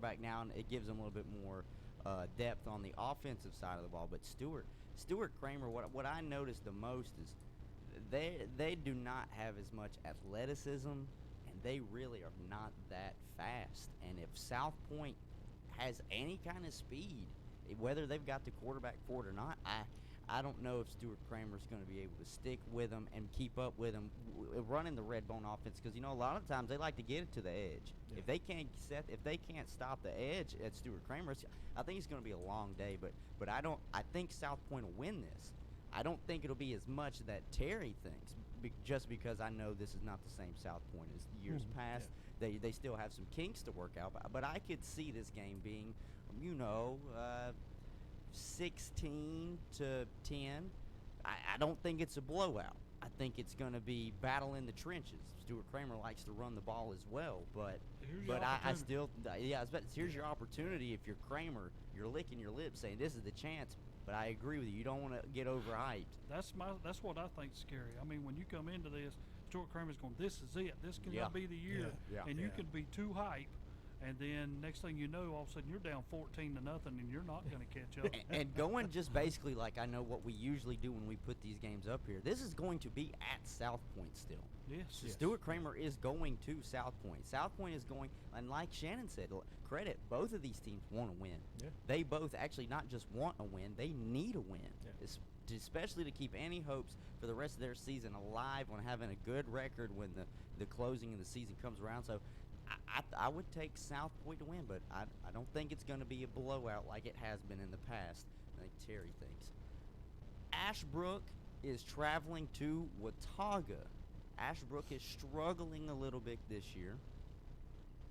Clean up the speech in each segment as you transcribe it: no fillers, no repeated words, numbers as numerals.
quarterback now, and it gives them a little bit more depth on the offensive side of the ball. But Stuart Kramer, what I noticed the most is they do not have as much athleticism, and they really are not that fast. And if South Point has any kind of speed, whether they've got the quarterback for it or not, I don't know if Stuart Kramer's going to be able to stick with them and keep up with them running the red bone offense, because a lot of times they like to get it to the edge. Yeah. If they can't stop the edge at Stuart Kramer, I think it's going to be a long day. But I think South Point will win this. I don't think it'll be as much that Terry thinks, just because I know this is not the same South Point as years past. Yeah. They still have some kinks to work out, but I could see this game being, 16-10. I don't think it's a blowout. I think it's going to be battle in the trenches. Stuart Kramer likes to run the ball as well, but I still, here's your opportunity. If you're Kramer, you're licking your lips saying this is the chance. But I agree with you. You don't want to get overhyped. That's what I think's scary. I mean, when you come into this, Stuart Kramer's going, this is it. This can be the year. Yeah. And you can be too hype. And then next thing you know, all of a sudden you're down 14-0, and you're not going to catch up. And going just basically like I know what we usually do when we put these games up here. This is going to be at South Point still. Yes. Stuart Kramer is going to South Point. South Point is going, and like Shannon said, credit, both of these teams want to win. Yeah. They both actually not just want a win, they need a win. Yeah. Especially to keep any hopes for the rest of their season alive on having a good record when the closing of the season comes around. So I would take South Point to win, but I don't think it's going to be a blowout like it has been in the past. I think Terry thinks. Ashbrook is traveling to Watauga. Ashbrook is struggling a little bit this year.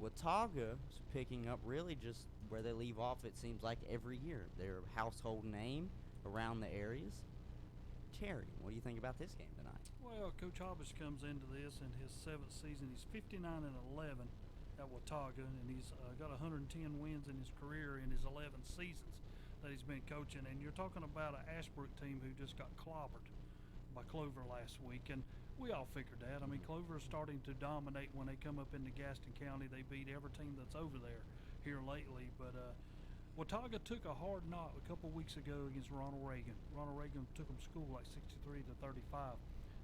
Watauga is picking up really just where they leave off, it seems like, every year. They're a household name around the areas. Terry, what do you think about this game tonight? Well, Coach Hobbs comes into this in his 7th season. He's 59-11 at Watauga, and he's got 110 wins in his career in his 11 seasons that he's been coaching. And you're talking about an Ashbrook team who just got clobbered by Clover last week, and we all figured that. I mean, Clover is starting to dominate when they come up into Gaston County. They beat every team that's over there here lately, but Watauga took a hard knock a couple weeks ago against Ronald Reagan. Ronald Reagan took them to school like 63-35.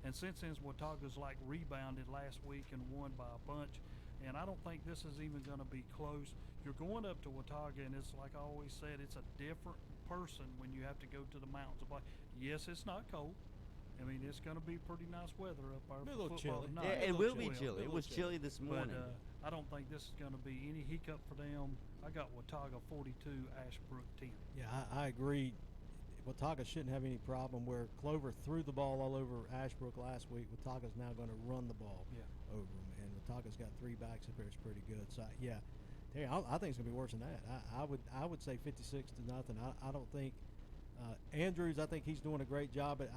And since then, Watauga's like rebounded last week and won by a bunch. And I don't think this is even going to be close. You're going up to Watauga, and it's like I always said, it's a different person when you have to go to the mountains to play. Yes, it's not cold. I mean, it's going to be pretty nice weather up there. A little chilly. Yeah, it will be chilly. It was chilly this morning. But I don't think this is going to be any hiccup for them. I got Watauga 42, Ashbrook 10. Yeah, I agree. Watauga shouldn't have any problem. Where Clover threw the ball all over Ashbrook last week, Watauga's now going to run the ball over them. And Watauga's got 3 backs up there. It's pretty good. So, yeah, Terry, I think it's going to be worse than that. I would say 56-0. I don't think Andrews, I think he's doing a great job. But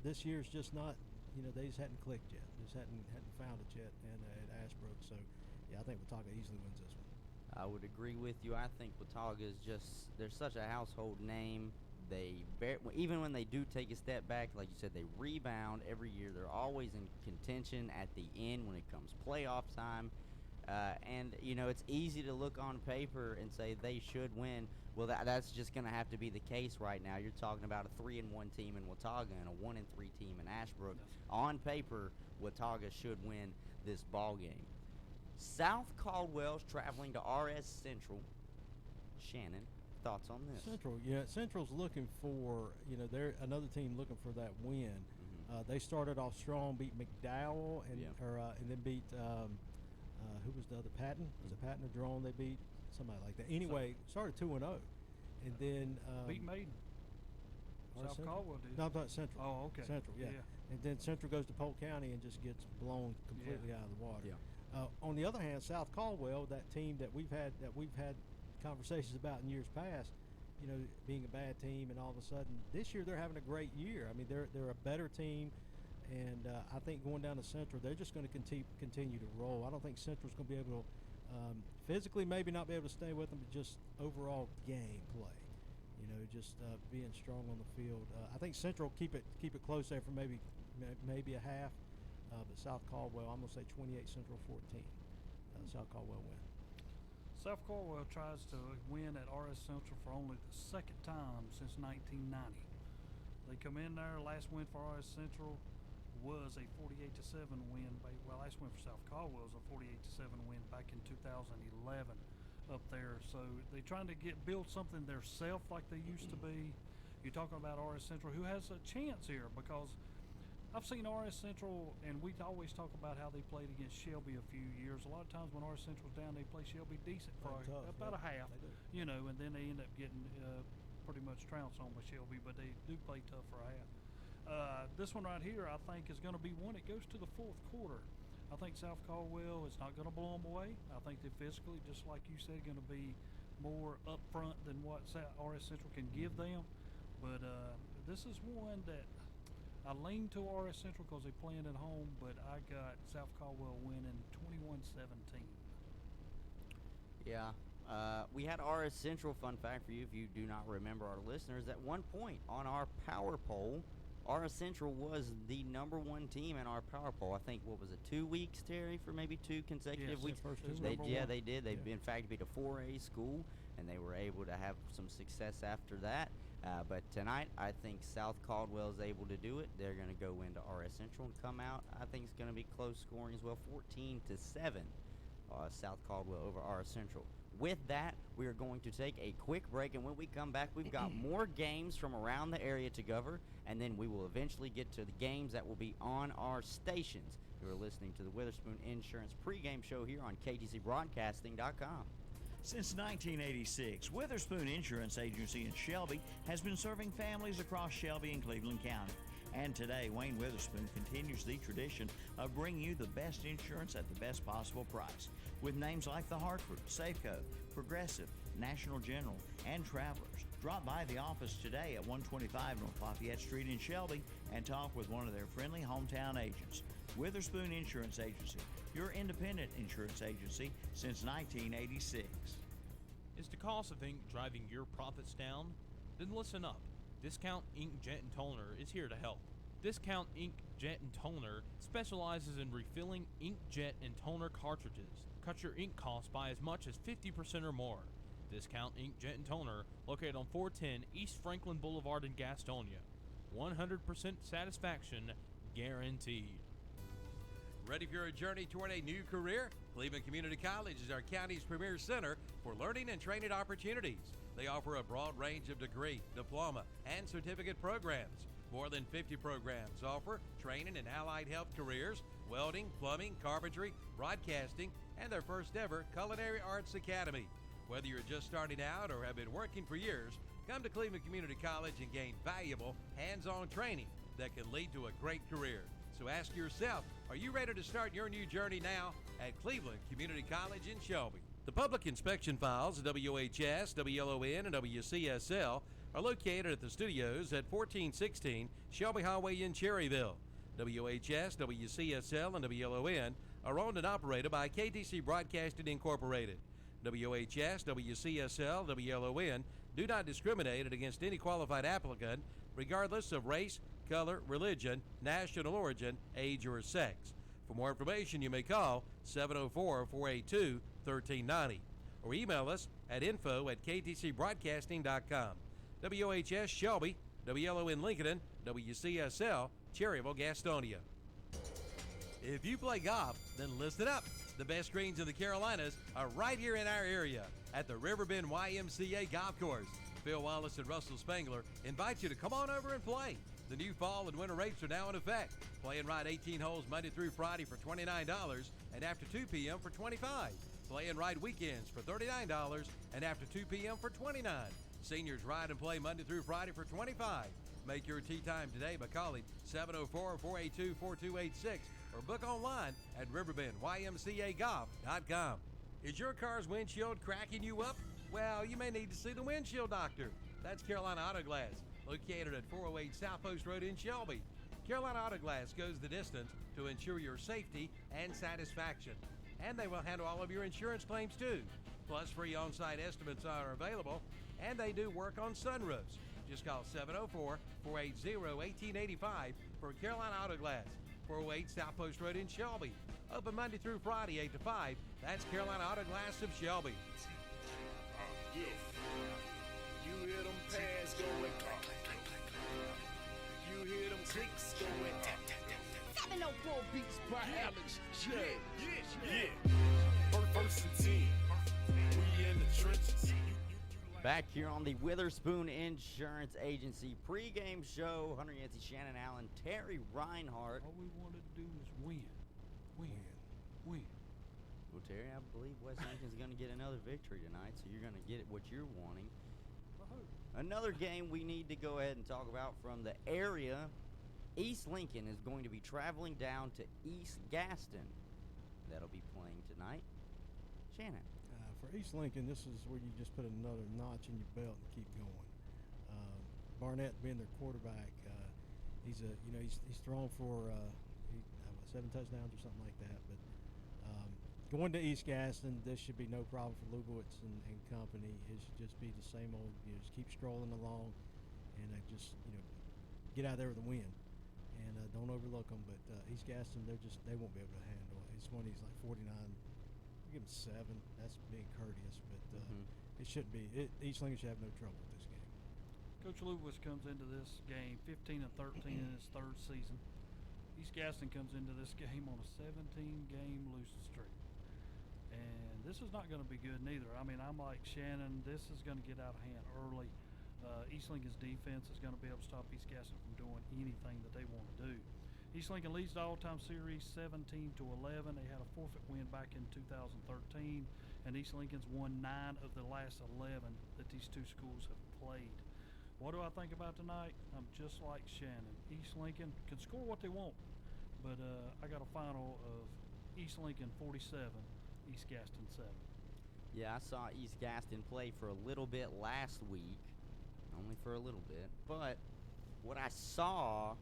this year's just not, they just hadn't clicked yet. Just hadn't found it yet at Ashbrook. So, yeah, I think Watauga easily wins this one. I would agree with you. I think Watauga is they're such a household name. Even when they do take a step back, like you said, they rebound every year. They're always in contention at the end when it comes playoff time. And, it's easy to look on paper and say they should win. Well, that's just going to have to be the case right now. You're talking about a 3-1 team in Watauga and a 1-3 team in Ashbrook. On paper, Watauga should win this ball game. South Caldwell's traveling to RS Central. Shannon, thoughts on this? Central's looking for, they're another team looking for that win. Mm-hmm. They started off strong, beat McDowell, and then beat who was the other? Patton? Was it Patton or Jerome they beat? Somebody like that. Anyway, started 2-0, and then beat Maiden. South Caldwell did. No, I'm talking Central. Oh, okay. Central, yeah. And then Central goes to Polk County and just gets blown completely out of the water. Yeah. On the other hand, South Caldwell, that team that we've had conversations about in years past, being a bad team, and all of a sudden this year they're having a great year. I mean, they're a better team, and I think going down to Central, they're just going to continue to roll. I don't think Central's going to be able to physically maybe not be able to stay with them, but just overall game play. Just being strong on the field. I think Central keep it close there for maybe a half. But South Caldwell, I'm going to say 28 Central 14. South Caldwell win. South Caldwell tries to win at RS Central for only the second time since 1990. They come in there. Last win for RS Central was a 48-7 win. Last win for South Caldwell was a 48-7 win back in 2011 up there. So they're trying to build something themselves like they used to be. You're talking about RS Central, who has a chance here, because I've seen RS Central, and we always talk about how they played against Shelby a few years. A lot of times when RS Central's down, they play Shelby decent for about a half, and then they end up getting pretty much trounced on by Shelby, but they do play tough for a half. This one right here, I think, is going to be one that goes to the fourth quarter. I think South Caldwell is not going to blow them away. I think they're physically, just like you said, going to be more up front than what RS Central can give them. But this is one that I lean to RS Central because they're playing at home, but I got South Caldwell winning 21-17. Yeah. We had RS Central, fun fact for you, if you do not remember, our listeners, at one point on our power poll, RS Central was the number one team in our power poll. I think, what was it, 2 weeks, Terry, for maybe 2 consecutive weeks? They did. They in fact beat a 4A school, and they were able to have some success after that. But tonight, I think South Caldwell is able to do it. They're going to go into RS Central and come out. I think it's going to be close scoring as well, 14-7. South Caldwell over RS Central. With that, we are going to take a quick break, and when we come back, we've got more games from around the area to cover, and then we will eventually get to the games that will be on our stations. You are listening to the Witherspoon Insurance pregame show here on KTCBroadcasting.com. Since 1986, Witherspoon Insurance Agency in Shelby has been serving families across Shelby and Cleveland County. And today, Wayne Witherspoon continues the tradition of bringing you the best insurance at the best possible price. With names like The Hartford, Safeco, Progressive, National General, and Travelers. Drop by the office today at 125 North Lafayette Street in Shelby and talk with one of their friendly hometown agents. Witherspoon Insurance Agency, your independent insurance agency since 1986. Is the cost of ink driving your profits down? Then listen up. Discount Ink Jet and Toner is here to help. Discount Ink Jet and Toner specializes in refilling ink jet and toner cartridges. Cut your ink costs by as much as 50% or more. Discount Ink Jet and Toner, located on 410 East Franklin Boulevard in Gastonia. 100% satisfaction guaranteed. Ready for your journey toward a new career? Cleveland Community College is our county's premier center for learning and training opportunities. They offer a broad range of degree, diploma, and certificate programs. More than 50 programs offer training in allied health careers, welding, plumbing, carpentry, broadcasting, and their first ever Culinary Arts Academy. Whether you're just starting out or have been working for years, come to Cleveland Community College and gain valuable hands-on training that can lead to a great career. So ask yourself, are you ready to start your new journey now at Cleveland Community College in Shelby? The public inspection files of WHS, WLON, and WCSL are located at the studios at 1416 Shelby Highway in Cherryville. WHS, WCSL, and WLON are owned and operated by KTC Broadcasting Incorporated. WHS, WCSL, WLON do not discriminate against any qualified applicant, regardless of race, color, religion, national origin, age, or sex. For more information, you may call 704-482-1390 or email us at info@ktcbroadcasting.com. WHS Shelby, WLON Lincoln, WCSL Cherryville, Gastonia. If you play golf, then listen up. The best greens in the Carolinas are right here in our area at the Riverbend YMCA Golf Course. Phil Wallace and Russell Spangler invite you to come on over and play. The new fall and winter rates are now in effect. Play and ride 18 holes Monday through Friday for $29 and after 2 p.m. for $25. Play and ride weekends for $39 and after 2 p.m. for $29. Seniors ride and play Monday through Friday for $25. Make your tee time today by calling 704-482-4286 or book online at riverbendymcagolf.com. Is your car's windshield cracking you up? Well, you may need to see the windshield doctor. That's Carolina Auto Glass, located at 408 South Post Road in Shelby. Carolina Auto Glass goes the distance to ensure your safety and satisfaction. And they will handle all of your insurance claims too. Plus, free on-site estimates are available, and they do work on sunroofs. Just call 704-480-1885 for Carolina Auto Glass, 408 South Post Road in Shelby. Open Monday through Friday, 8 to 5. That's Carolina Auto Glass of Shelby. You hear them pads going. You hear them clicks going. 704 beats by Alex. Yeah. First and 10. We in the trenches. Back here on the Witherspoon Insurance Agency pregame show, Hunter Yancey, Shannon Allen, Terry Reinhardt. All we want to do is win. Well, Terry, I believe West Lincoln's going to get another victory tonight, so you're going to get what you're wanting. Another game we need to go ahead and talk about from the area. East Lincoln is going to be traveling down to East Gaston. That'll be playing tonight. Shannon. For East Lincoln, this is where you just put another notch in your belt and keep going. Barnett being their quarterback, he's thrown for 7 touchdowns or something like that. But going to East Gaston, this should be no problem for Lubowitz and company. It should just be the same old. Just keep strolling along, and get out there with a win. And don't overlook them. But East Gaston, they won't be able to handle it. It's one of these like 49. Give them 7. That's being courteous, but it shouldn't be. East Lincoln should have no trouble with this game. Coach Lubowitz comes into this game 15-13 in his 3rd season. East Gaston comes into this game on a 17-game losing streak, and this is not going to be good neither. I mean, I'm like Shannon. This is going to get out of hand early. East Lincoln's defense is going to be able to stop East Gaston from doing anything that they want to do. East Lincoln leads the all-time series 17-11. They had a forfeit win back in 2013, and East Lincoln's won 9 of the last 11 that these two schools have played. What do I think about tonight? I'm just like Shannon. East Lincoln can score what they want, but I got a final of East Lincoln 47, East Gaston 7. Yeah, I saw East Gaston play for a little bit last week, only for a little bit, but what I saw,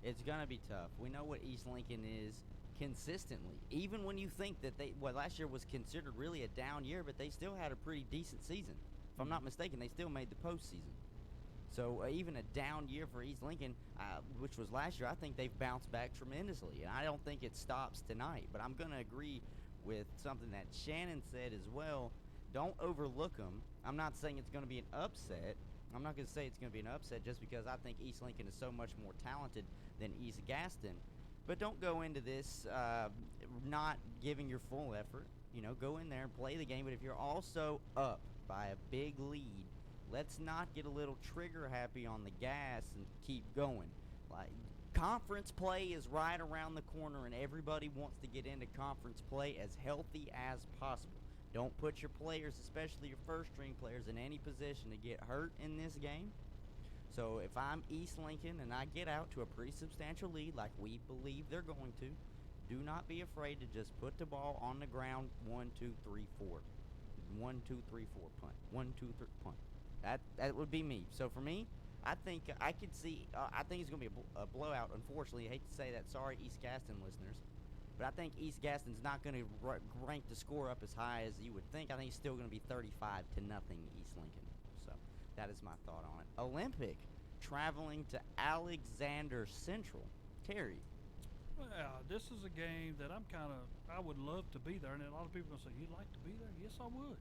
it's going to be tough. We know what East Lincoln is consistently. Even when you think that last year was considered really a down year, but they still had a pretty decent season. If I'm not mistaken, they still made the postseason. So even a down year for East Lincoln, which was last year, I think they've bounced back tremendously. And I don't think it stops tonight. But I'm going to agree with something that Shannon said as well. Don't overlook them. I'm not saying it's going to be an upset. I'm not going to say it's going to be an upset just because I think East Lincoln is so much more talented than East Gaston. But don't go into this not giving your full effort. Go in there and play the game. But if you're also up by a big lead, let's not get a little trigger happy on the gas and keep going. Like, conference play is right around the corner, and everybody wants to get into conference play as healthy as possible. Don't put your players, especially your first-string players, in any position to get hurt in this game. So if I'm East Lincoln and I get out to a pretty substantial lead like we believe they're going to, do not be afraid to just put the ball on the ground 1, 2, 3, 4. 1, 2, 3, 4, punt. 1, 2, 3, punt. That would be me. So for me, I think I could see I think it's going to be a blowout, unfortunately. I hate to say that. Sorry, East Gaston listeners. But I think East Gaston's not going to rank the score up as high as you would think. I think it's still going to be 35-0 East Lincoln. So that is my thought on it. Olympic traveling to Alexander Central. Terry. Well, this is a game that I would love to be there. And a lot of people are going to say, you'd like to be there? Yes, I would.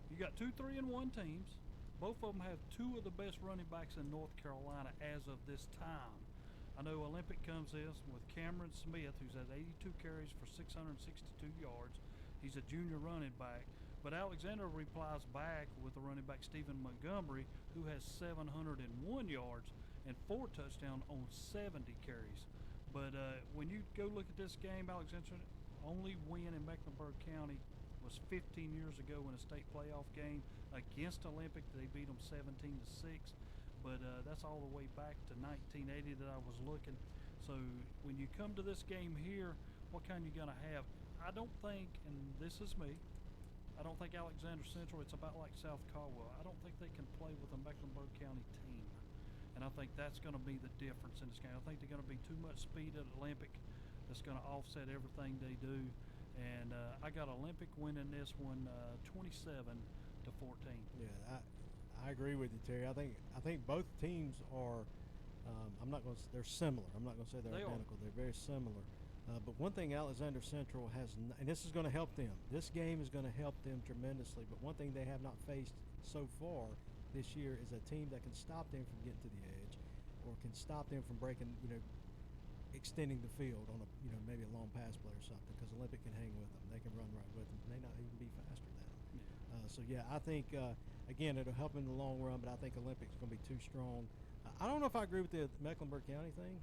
You got 2 3-1 teams. Both of them have 2 of the best running backs in North Carolina as of this time. I know Olympic comes in with Cameron Smith, who's had 82 carries for 662 yards. He's a junior running back. But Alexander replies back with the running back Stephen Montgomery, who has 701 yards and 4 touchdowns on 70 carries. But when you go look at this game, Alexander only win in Mecklenburg County was 15 years ago in a state playoff game against Olympic. They beat them 17-6. But that's all the way back to 1980 that I was looking. So when you come to this game here, what kind you going to have? I don't think, and this is me, I don't think Alexander Central, it's about like South Caldwell. I don't think they can play with a Mecklenburg County team. And I think that's going to be the difference in this game. I think they're going to be too much speed at Olympic that's going to offset everything they do. And I got Olympic winning this one 27-14. Yeah, I agree with you, Terry. I think both teams are. They're similar. I'm not going to say they're identical. They're very similar. But one thing Alexander Central has, and this is going to help them. This game is going to help them tremendously. But one thing they have not faced so far this year is a team that can stop them from getting to the edge, or can stop them from breaking, extending the field on a, maybe a long pass play or something. Because Olympic can hang with them. They can run right with them. They may not even be faster than them. I think again it'll help in the long run. But I think Olympic's going to be too strong. I don't know if I agree with the Mecklenburg County thing.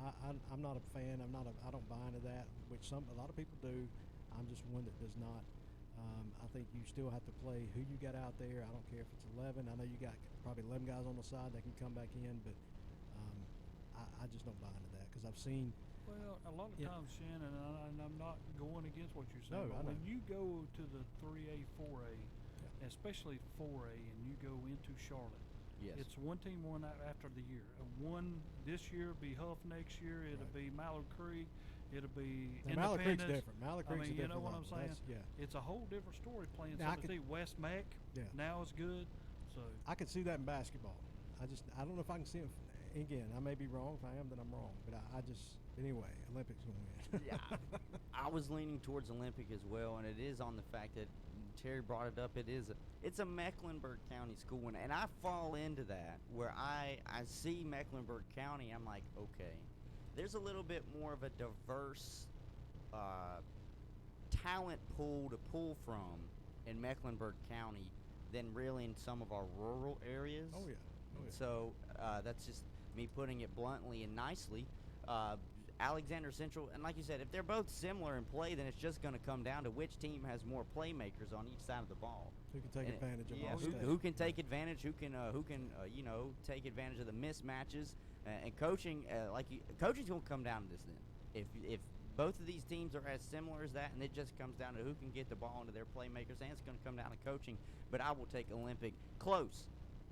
I'm not a fan. I don't buy into that, which a lot of people do. I'm just one that does not. I think you still have to play who you got out there. I don't care if it's 11. I know you got probably 11 guys on the side that can come back in, but I just don't buy into that because I've seen. Well, a lot of times, Shannon, and I'm not going against what you're saying, but when you go to the 3A, 4A, especially 4A, and you go into Charlotte, it's one team one after the year. One this year will be Huff, next year it'll be Mallow Creek, it'll be Mallow Creek's Independence. different. Mallow Creek's a different you know what level. I'm saying? It's a whole different story playing some of the team. West Mac now is good. So I could see that in basketball. I don't know if I can see it. Again, I may be wrong. If I am, then I'm wrong. But anyway, Olympics going to win. Yeah, I was leaning towards Olympic as well, and it is on the fact that Terry brought it up. It's a Mecklenburg County school, and I fall into that where I see Mecklenburg County. I'm like, okay, there's a little bit more of a diverse talent pool to pull from in Mecklenburg County than really in some of our rural areas. Oh yeah. So that's just me putting it bluntly and nicely. Alexander Central, and like you said, if they're both similar in play, then it's just going to come down to which team has more playmakers on each side of the ball. Who can take advantage of all who can take advantage? Who can take advantage of the mismatches and coaching? Coaching's going to come down to this then. If both of these teams are as similar as that, and it just comes down to who can get the ball into their playmakers, and it's going to come down to coaching. But I will take Olympic close.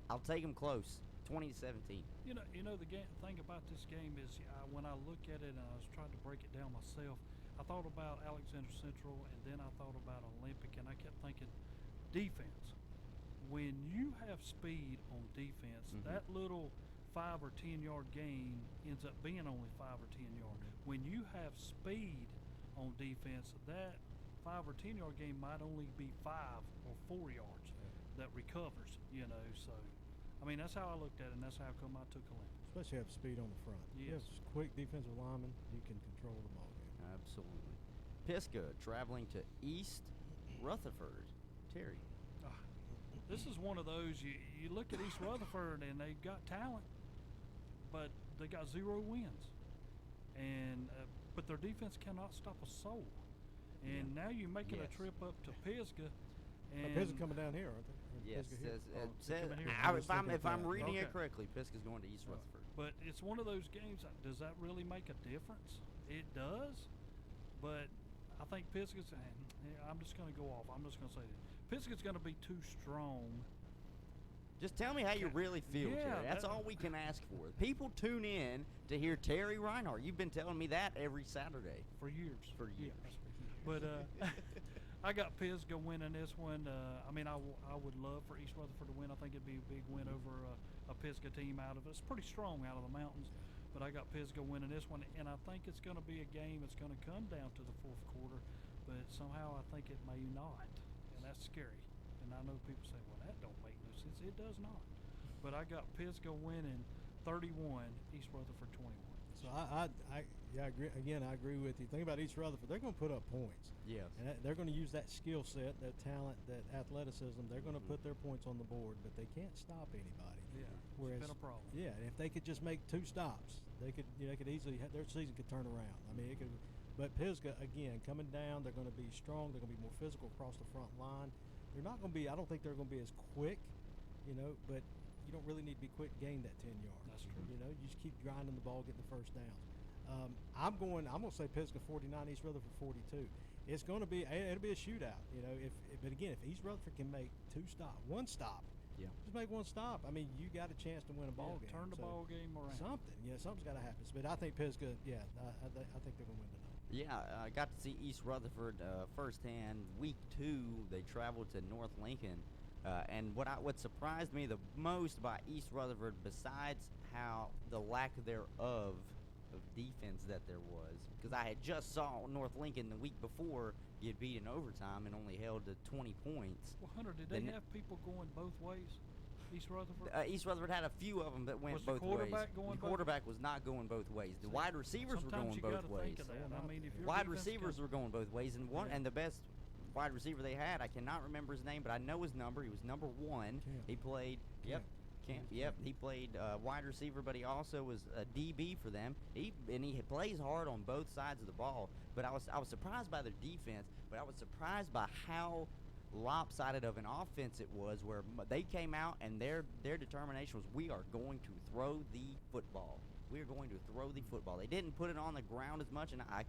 I'll take them close. 20-17. You know the thing about this game is when I look at it and I was trying to break it down myself, I thought about Alexander Central and then I thought about Olympic, and I kept thinking defense. When you have speed on defense, that little 5 or 10 yard gain ends up being only 5 or 10 yards. When you have speed on defense, that 5 or 10 yard gain might only be 5 or 4 yards that recovers. So. I mean, that's how I looked at it, and that's how come I took Olympic. Especially have speed on the front. Yes. You have quick defensive linemen, you can control the ball game. Absolutely. Pisgah traveling to East Rutherford. Terry. This is one of those, you look at East Rutherford, and they've got talent, but they got 0 wins. And but their defense cannot stop a soul. And now you're making a trip up to Pisgah. And Pisgah coming down here, aren't they? Yes, if I'm reading it correctly, Pisgah's going to East Rutherford. But it's one of those games. Does that really make a difference? It does, but I think Pisgah's. I'm just going to go off. I'm just going to say that Pisgah's going to be too strong. Just tell me how you really feel, Terry. That's all we can ask for. People tune in to hear Terry Reinhardt. You've been telling me that every Saturday. For years. Yeah. But I got Pisgah winning this one. I would love for East Rutherford to win. I think it'd be a big win over a Pisgah team out of it. It's pretty strong out of the mountains. But I got Pisgah winning this one, and I think it's going to be a game that's going to come down to the fourth quarter. But somehow I think it may not, and that's scary. And I know people say, well, that don't make no sense. It does not. But I got Pisgah winning 31, East Rutherford 21. So I agree. Again, I agree with you. Think about East Rutherford. They're going to put up points. Yes. And they're going to use that skill set, that talent, that athleticism. They're going to put their points on the board, but they can't stop anybody. Yeah. Whereas, it's been a problem. Yeah, and if they could just make 2 stops, they could easily their season could turn around. I mean, it could. But Pisgah, again, coming down, they're going to be strong. They're going to be more physical across the front line. They're not going to be. I don't think they're going to be as quick, but you don't really need to be quick to gain that 10 yards. That's true. You just keep grinding the ball, getting the first downs. I'm going to say Pisgah 49, East Rutherford 42. It's going to be it'll be a shootout. But again, if East Rutherford can make 1 stop, just make 1 stop. I mean, you got a chance to win a ball game. Turn the ball game around. Something's got to happen. But I think Pisgah, I think they're going to win tonight. Yeah, I got to see East Rutherford firsthand. Week 2, they traveled to North Lincoln. And what surprised me the most by East Rutherford, besides how the lack thereof of defense that there was, because I had just saw North Lincoln the week before get beat in overtime and only held to 20 points. Well, Hunter, did they have people going both ways? East Rutherford? East Rutherford had a few of them that went Was both the quarterback ways. going The quarterback was not going both ways. The wide receivers were going Sometimes you both gotta ways. think of that. I mean, if your Wide defense receivers can- were going both ways, and and the best wide receiver they had, I cannot remember his name, but I know his number. He was number 1. Camp. He played. Yep. Camp. Yep. He played wide receiver, but he also was a DB for them. He plays hard on both sides of the ball. But I was surprised by their defense, but I was surprised by how lopsided of an offense it was, where they came out and their determination was, we are going to throw the football. We are going to throw the football. They didn't put it on the ground as much, and I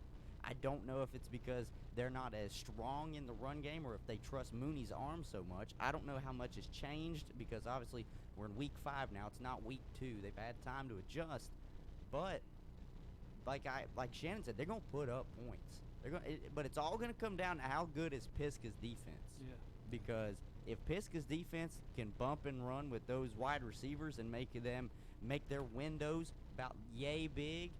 don't know if it's because they're not as strong in the run game or if they trust Mooney's arm so much. I don't know how much has changed, because obviously we're in week 5 now. It's not week 2. They've had time to adjust. But like Shannon said, they're going to put up points. But it's all going to come down to how good is Pisgah's defense. Yeah. Because if Pisgah's defense can bump and run with those wide receivers and make their windows about yay big,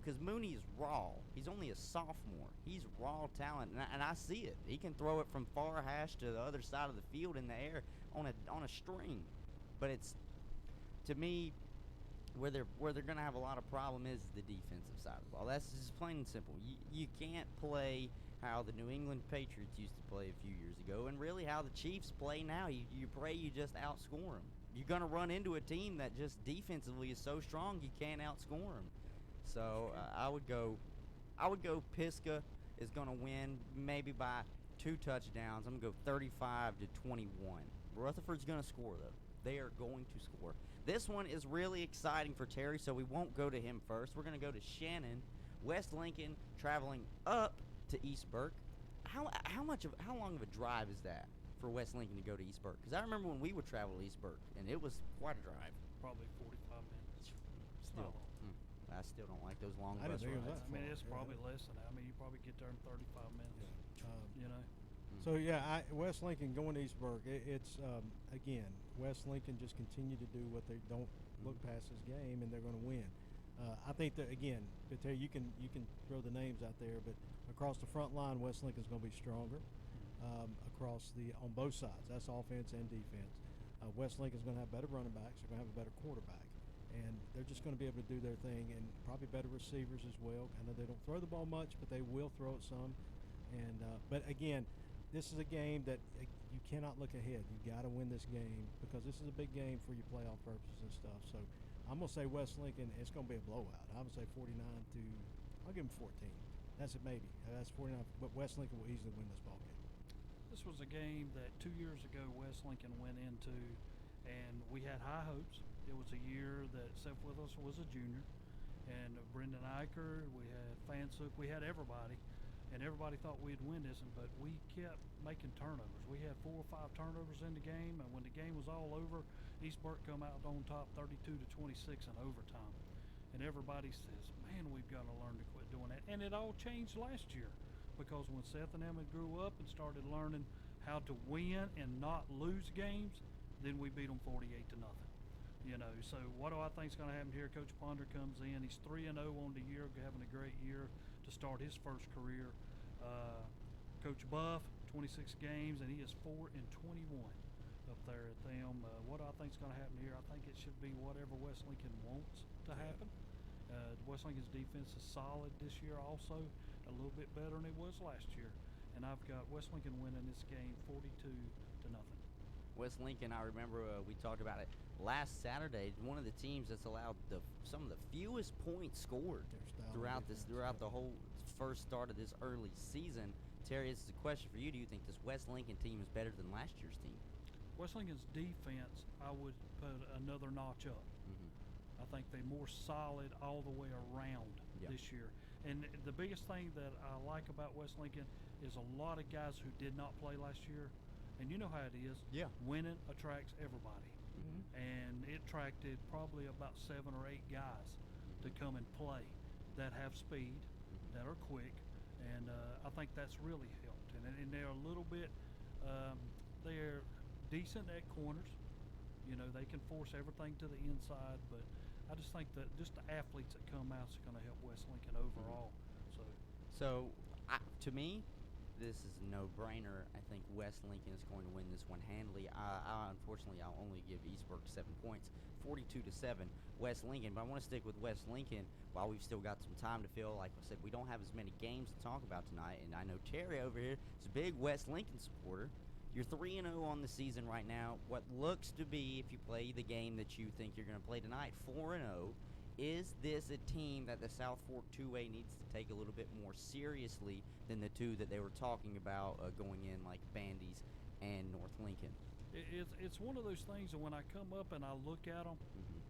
because Mooney is raw. He's only a sophomore. He's raw talent, and I see it. He can throw it from far hash to the other side of the field in the air on a string. But it's, to me, where they're going to have a lot of problem is the defensive side of the ball. That's just plain and simple. You can't play how the New England Patriots used to play a few years ago, and really how the Chiefs play now. You pray you just outscore them. You're going to run into a team that just defensively is so strong you can't outscore them. So I would go Pisgah is going to win maybe by 2 touchdowns. I'm going to go 35-21. Rutherford's going to score, though. They are going to score. This one is really exciting for Terry, so we won't go to him first. We're going to go to Shannon. West Lincoln traveling up to East Burke. How long of a drive is that for West Lincoln to go to East Burke? Because I remember when we would travel to East Burke, and it was quite a drive. Probably 45 minutes. Still, I still don't like those long I bus didn't think it was rides. that I mean, far. it's Yeah. probably less than that. I mean, you probably get there in 35 minutes. You know? So yeah, West Lincoln going to East Burke. It's again, West Lincoln just continue to do what they don't look past this game, and they're going to win. I think that again, but Terry, you can throw the names out there, but across the front line, West Lincoln's going to be stronger. On both sides, that's offense and defense. West Lincoln's going to have better running backs. They're going to have a better quarterback, and they're just going to be able to do their thing, and probably better receivers as well. I know they don't throw the ball much, but they will throw it some. And but again, this is a game that you cannot look ahead. You got to win this game, because this is a big game for your playoff purposes and stuff. So I'm gonna say West Lincoln. It's gonna be a blowout. I'm gonna say 49 to. I'll give them 14. That's it, maybe. That's 49. But West Lincoln will easily win this ball game. This was a game that 2 years ago West Lincoln went into, and we had high hopes. It was a year that Seth Withers was a junior, and Brendan Eicher, we had Fansuk, we had everybody, and everybody thought we'd win this, but we kept making turnovers. We had 4 or 5 turnovers in the game, and when the game was all over, East Burke come out on top 32-26 in overtime. And everybody says, man, we've got to learn to quit doing that. And it all changed last year, because when Seth and Emma grew up and started learning how to win and not lose games, then we beat them 48-0. You know, so what do I think is going to happen here? Coach Ponder comes in. He's 3-0 on the year, having a great year to start his first career. Coach Buff, 26 games, and he is 4-21 up there at them. What I think is going to happen here, I think it should be whatever West Lincoln wants to happen. West Lincoln's defense is solid this year also, a little bit better than it was last year. And I've got West Lincoln winning this game 42-0. West Lincoln, I remember we talked about it last Saturday. One of the teams that's allowed some of the fewest points scored throughout the whole first start of this early season. Terry, this is a question for you. Do you think this West Lincoln team is better than last year's team? West Lincoln's defense, I would put another notch up. I think they're more solid all the way around this year. And the biggest thing that I like about West Lincoln is a lot of guys who did not play last year. And you know how it is. Yeah. Winning attracts everybody. And it attracted probably about 7 or 8 guys to come and play that have speed, that are quick. And I think that's really helped. And they're a little bit, they're decent at corners. You know, they can force everything to the inside, but I just think that just the athletes that come out is going to help West Lincoln overall. So, to me, this is a no-brainer. I think West Lincoln is going to win this one handily. Unfortunately, I'll only give Eastbrook 7 points, 42-7 West Lincoln. But I want to stick with West Lincoln while we've still got some time to fill. Like I said, we don't have as many games to talk about tonight, and I know Terry over here is a big West Lincoln supporter. You're 3-0 on the season right now. What looks to be, if you play the game that you think you're going to play tonight, 4-0. Is this a team that the South Fork 2A needs to take a little bit more seriously than the two that they were talking about going in, like Bandy's and North Lincoln? It's one of those things that when I come up and I look at them,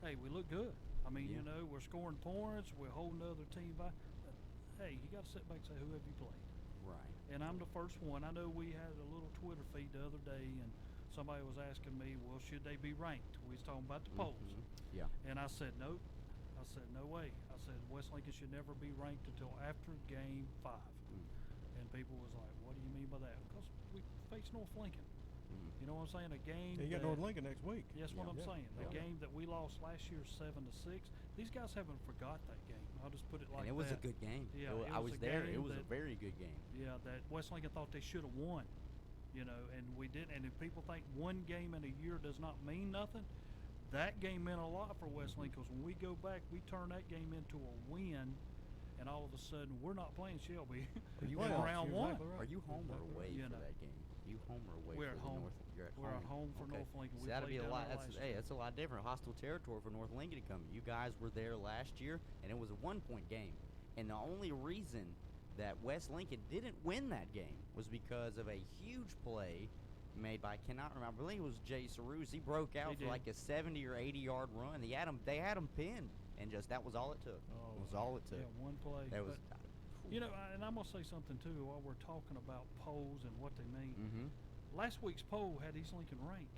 hey, we look good. I mean, you know, we're scoring points, we're holding the other team by. But, hey, you got to sit back and say, who have you played? Right. And I'm the first one. I know we had a little Twitter feed the other day, and somebody was asking me, well, should they be ranked? We was talking about the polls. Yeah. And I said, nope. I said, no way. I said, West Lincoln should never be ranked until after game 5. And people was like, what do you mean by that? Because we face North Lincoln. You know what I'm saying? A game. You got North Lincoln next week. That's what I'm saying. A game that we lost last year 7-6. These guys haven't forgot that game. I'll just put it like that. And it was a good game. Yeah, I was there. It was a very good game. Yeah, that West Lincoln thought they should have won. You know, and we didn't. And if people think one game in a year does not mean nothing, that game meant a lot for West Lincoln. Because when we go back, we turn that game into a win, and all of a sudden we're not playing Shelby. Are you in home? round one? Right. Are you home or away You for know. that game? You home or away We're for at the home. North? You're at We're home. at home for Okay. North Lincoln. So We that'll be played a lot. down there last year. That's a lot different. Hostile territory for North Lincoln to come. You guys were there last year, and it was a 1-point game. And the only reason that West Lincoln didn't win that game was because of a huge play made by, I cannot remember, I believe it was Jay Ceruz. He broke out for like a 70 or 80 yard run. They had him pinned, and just that was all it took. It was all it took. Yeah, one play. That was. You know, and I'm gonna say something too while we're talking about polls and what they mean. Last week's poll had East Lincoln ranked.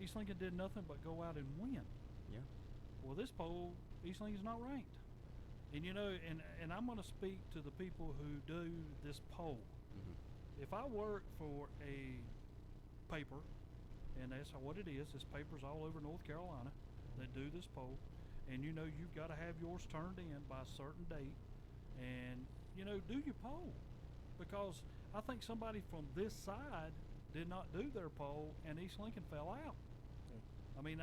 East Lincoln did nothing but go out and win. Yeah. Well, this poll, East Lincoln's not ranked. And you know, and I'm going to speak to the people who do this poll. If I work for a paper, and that's what it is, this paper's all over North Carolina that do this poll, and you know you've got to have yours turned in by a certain date, and you know, do your poll, because I think somebody from this side did not do their poll, and East Lincoln fell out. I mean,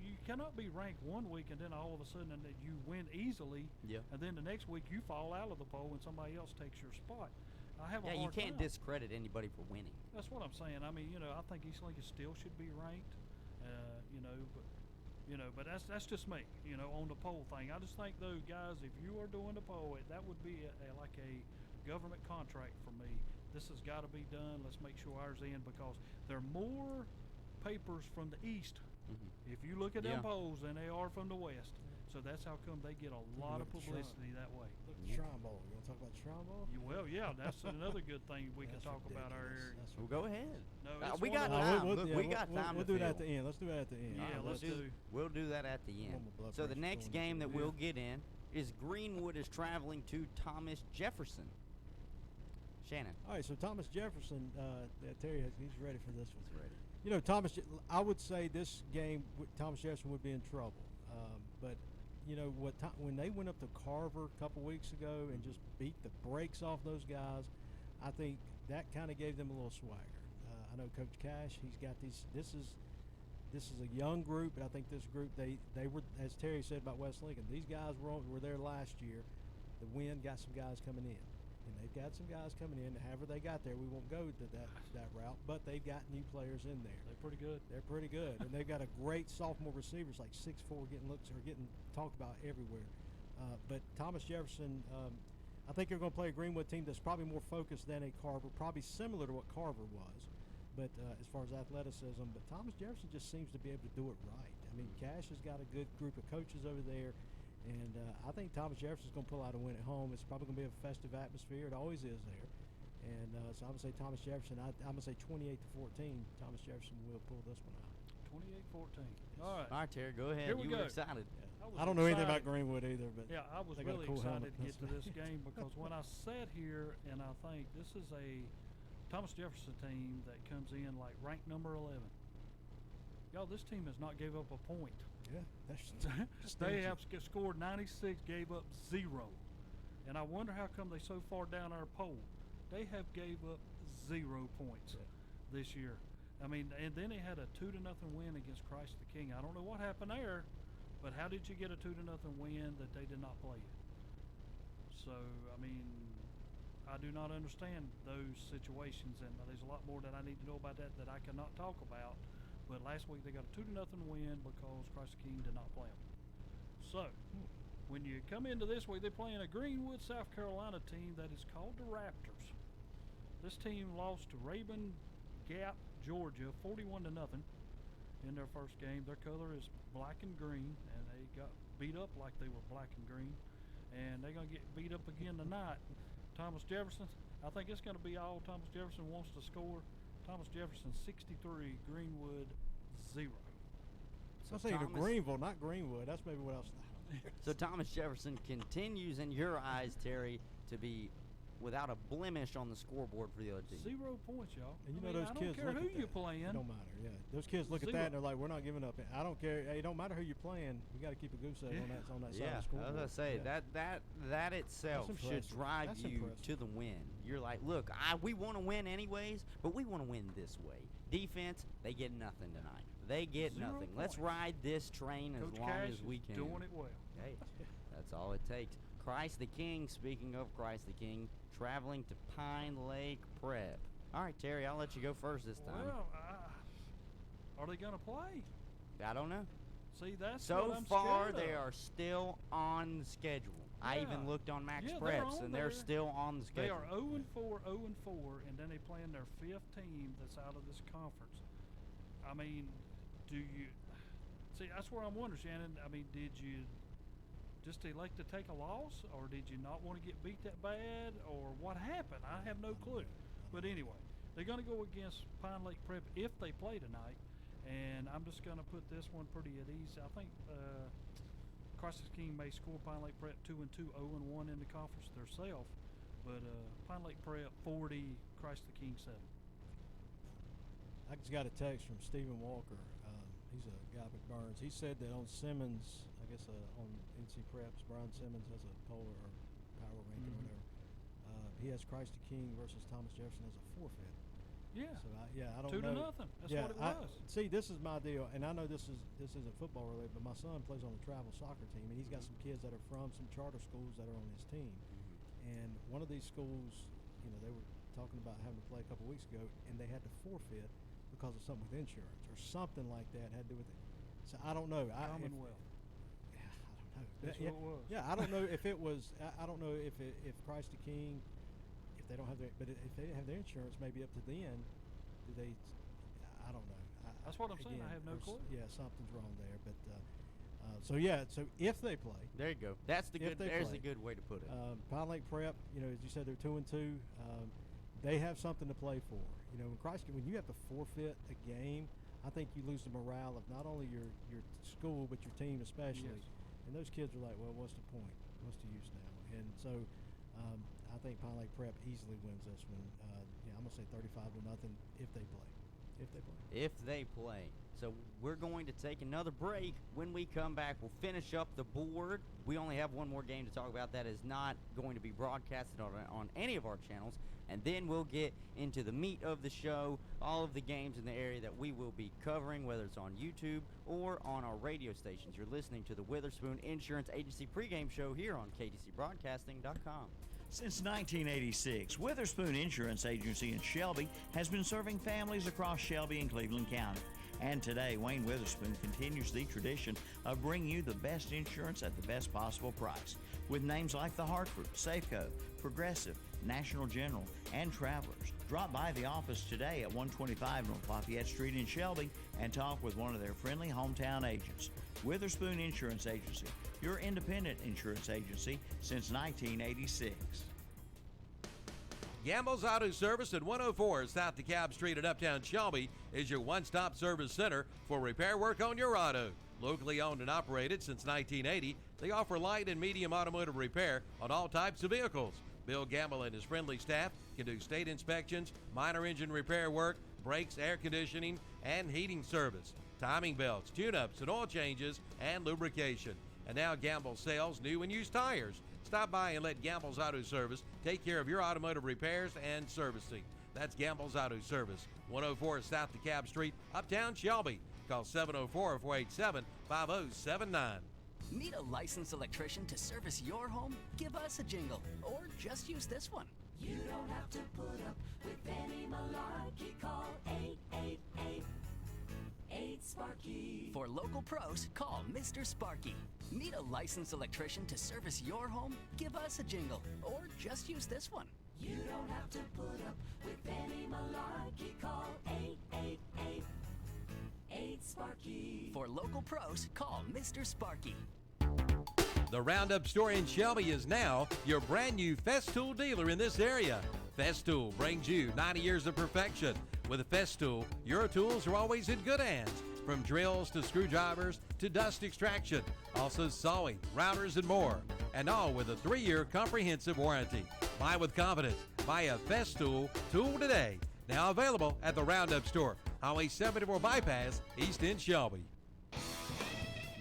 you cannot be ranked one week and then all of a sudden that you win easily, and then the next week you fall out of the poll and somebody else takes your spot. I have a hard you can't time. discredit anybody for winning. That's what I'm saying. I mean, you know, I think East Lincoln still should be ranked. But that's just me. You know, on the poll thing, I just think though, guys, if you are doing the poll, that would be like a government contract for me. This has got to be done. Let's make sure ours in, because there are more papers from the east. If you look at them polls, than they are from the west. So that's how come they get a lot of publicity that way. Look at the Shrine Bowl. You want to talk about the Shrine Bowl? Well, yeah, that's another good thing we can talk about our area. Well, go ahead. No, we got time. time. We got time. We'll do that at the end. Let's do that at the end. Yeah, We'll do that at the end. So the next game that we'll get in is Greenwood is traveling to Thomas Jefferson. Shannon. All right, so Thomas Jefferson, Terry, he's ready for this one. He's ready. You know, I would say this game, Thomas Jefferson would be in trouble. But, you know, when they went up to Carver a couple weeks ago and just beat the brakes off those guys, I think that kind of gave them a little swagger. I know Coach Cash, he's got these. This is a young group, but I think this group, they were, as Terry said about West Lincoln, these guys were there last year. The wind got some guys coming in. And they've got some guys coming in. However they got there, we won't go to that route. But they've got new players in there. They're pretty good. They're pretty good, and they've got a great sophomore receivers, like 6'4", getting talked about everywhere. But Thomas Jefferson, I think they're going to play a Greenwood team that's probably more focused than a Carver, probably similar to what Carver was. But as far as athleticism, but Thomas Jefferson just seems to be able to do it right. I mean, Cash has got a good group of coaches over there. And I think Thomas Jefferson's going to pull out a win at home. It's probably going to be a festive atmosphere. It always is there. And so I'm going to say Thomas Jefferson. I'm going to say 28-14. Thomas Jefferson will pull this one out. 28-14. Yes. All right. All right, Terry, go ahead. Here we You were go. excited. Yeah. I don't know anything about Greenwood either, but yeah, I was they got a really cool excited helmet. to get to this game because when I sat here and I think this is a Thomas Jefferson team that comes in like ranked number 11. Y'all, this team has not gave up a point. Yeah, that's They have scored 96, gave up 0. And I wonder how come they so far down our poll. They have gave up 0 points this year. I mean, and then they had a 2-0 win against Christ the King. I don't know what happened there, but how did you get a 2-0 win that they did not play it? So, I mean, I do not understand those situations, and there's a lot more that I need to know about that I cannot talk about. But last week they got a 2-0 win because Christ the King did not play them. So, when you come into this week, they're playing a Greenwood, South Carolina team that is called the Raptors. This team lost to Rabun Gap, Georgia, 41-0 in their first game. Their color is black and green, and they got beat up like they were black and green. And they're going to get beat up again tonight. Thomas Jefferson, I think it's going to be all Thomas Jefferson wants to score. Thomas Jefferson 63, Greenwood 0. So I was thinking of Greenville, not Greenwood. That's maybe what else. So Thomas Jefferson continues, in your eyes, Terry, to be without a blemish on the scoreboard for the other team. 0 points, y'all. And you know those kids. I don't care who you're playing. It don't matter. Yeah, those kids look at that and they're like, "We're not giving up." I don't care. Hey, it don't matter who you're playing. We got to keep a goose egg on that side of the scoreboard. I was gonna say that itself should drive you to the win. You're like, look, we want to win anyways, but we want to win this way. Defense, they get nothing tonight. They get 0 nothing. Let's ride this train Coach as long Cash as we can. is doing it well. Hey, that's all it takes. Christ the King, speaking of Christ the King, traveling to Pine Lake Prep. All right, Terry, I'll let you go first this time. Well, are they going to play? I don't know. See, that's so what I'm far scared they of. are still on the schedule. I even looked on Max Preps, and they're still on the schedule. They are 0-4, 0-4, and then they play in their 5th team that's out of this conference. I mean, do you see? That's where I'm wondering, Shannon. I mean, did you just elect to take a loss, or did you not want to get beat that bad, or what happened? I have no clue. But anyway, they're going to go against Pine Lake Prep if they play tonight, and I'm just going to put this one pretty at ease. I think Christ the King may score Pine Lake Prep 2-2, 0-1 in the conference themselves, but Pine Lake Prep 40, Christ the King 7. I just got a text from Stephen Walker. He's a guy with Burns. He said that on Simmons, I guess on NC Preps, Brian Simmons has a poll or power ranking or whatever. He has Christ the King versus Thomas Jefferson as a forfeit. Yeah. So I don't know. 2-0. That's what it was. See, this is my deal, and I know this isn't football related, but my son plays on the travel soccer team, and he's got some kids that are from some charter schools that are on his team. And one of these schools, they were talking about having to play a couple weeks ago, and they had to forfeit because of something with insurance or something like that had to do with it. So I don't know. Commonwealth. I don't know. That's what it was. Yeah, I don't know if it was. I don't know if Christ the King, if they don't have their, but if they didn't have their insurance, maybe up to then, do they? I don't know. That's what I'm saying. I have no clue. Yeah, something's wrong there. But so if they play, there you go. That's the good. There's play, a good way to put it. Pine Lake Prep, as you said, they're 2-2. They have something to play for. When you have to forfeit a game, I think you lose the morale of not only your school but your team especially. Yes. And those kids are like, well, what's the point? What's the use now? And so I think Pine Lake Prep easily wins this one. I'm gonna say 35-0 if they play. If they play. So we're going to take another break. When we come back, we'll finish up the board. We only have one more game to talk about that is not going to be broadcasted on any of our channels. And then we'll get into the meat of the show, all of the games in the area that we will be covering, whether it's on YouTube or on our radio stations. You're listening to the Witherspoon Insurance Agency pregame show here on KDCBroadcasting.com. Since 1986, Witherspoon Insurance Agency in Shelby has been serving families across Shelby and Cleveland County. And today, Wayne Witherspoon continues the tradition of bringing you the best insurance at the best possible price. With names like the Hartford, Safeco, Progressive, National General, and Travelers. Drop by the office today at 125 North Lafayette Street in Shelby and talk with one of their friendly hometown agents. Witherspoon Insurance Agency, your independent insurance agency since 1986. Gamble's Auto Service at 104 South DeKalb Street in Uptown Shelby is your one-stop service center for repair work on your auto. Locally owned and operated since 1980, they offer light and medium automotive repair on all types of vehicles. Bill Gamble and his friendly staff can do state inspections, minor engine repair work, brakes, air conditioning, and heating service, timing belts, tune-ups, and oil changes and lubrication. And now Gamble sells new and used tires. Stop by and let Gamble's Auto Service take care of your automotive repairs and servicing. That's Gamble's Auto Service, 104 South DeKalb Street, Uptown Shelby. Call 704-487-5079. Need a licensed electrician to service your home? Give us a jingle, or just use this one. You don't have to put up with any malarkey. Call 888-8-SPARKY. For local pros, call Mr. Sparky. Need a licensed electrician to service your home? Give us a jingle, or just use this one. You don't have to put up with any malarkey. Call 888-8-SPARKY. For local pros, call Mr. Sparky. The Roundup store in Shelby is now your brand new Festool dealer in this area. Festool brings you 90 years of perfection. With Festool, your tools are always in good hands. From drills to screwdrivers to dust extraction, also sawing, routers, and more. And all with a 3-year comprehensive warranty. Buy with confidence. Buy a Festool tool today. Now available at the Roundup store, Highway 74 Bypass, East End Shelby.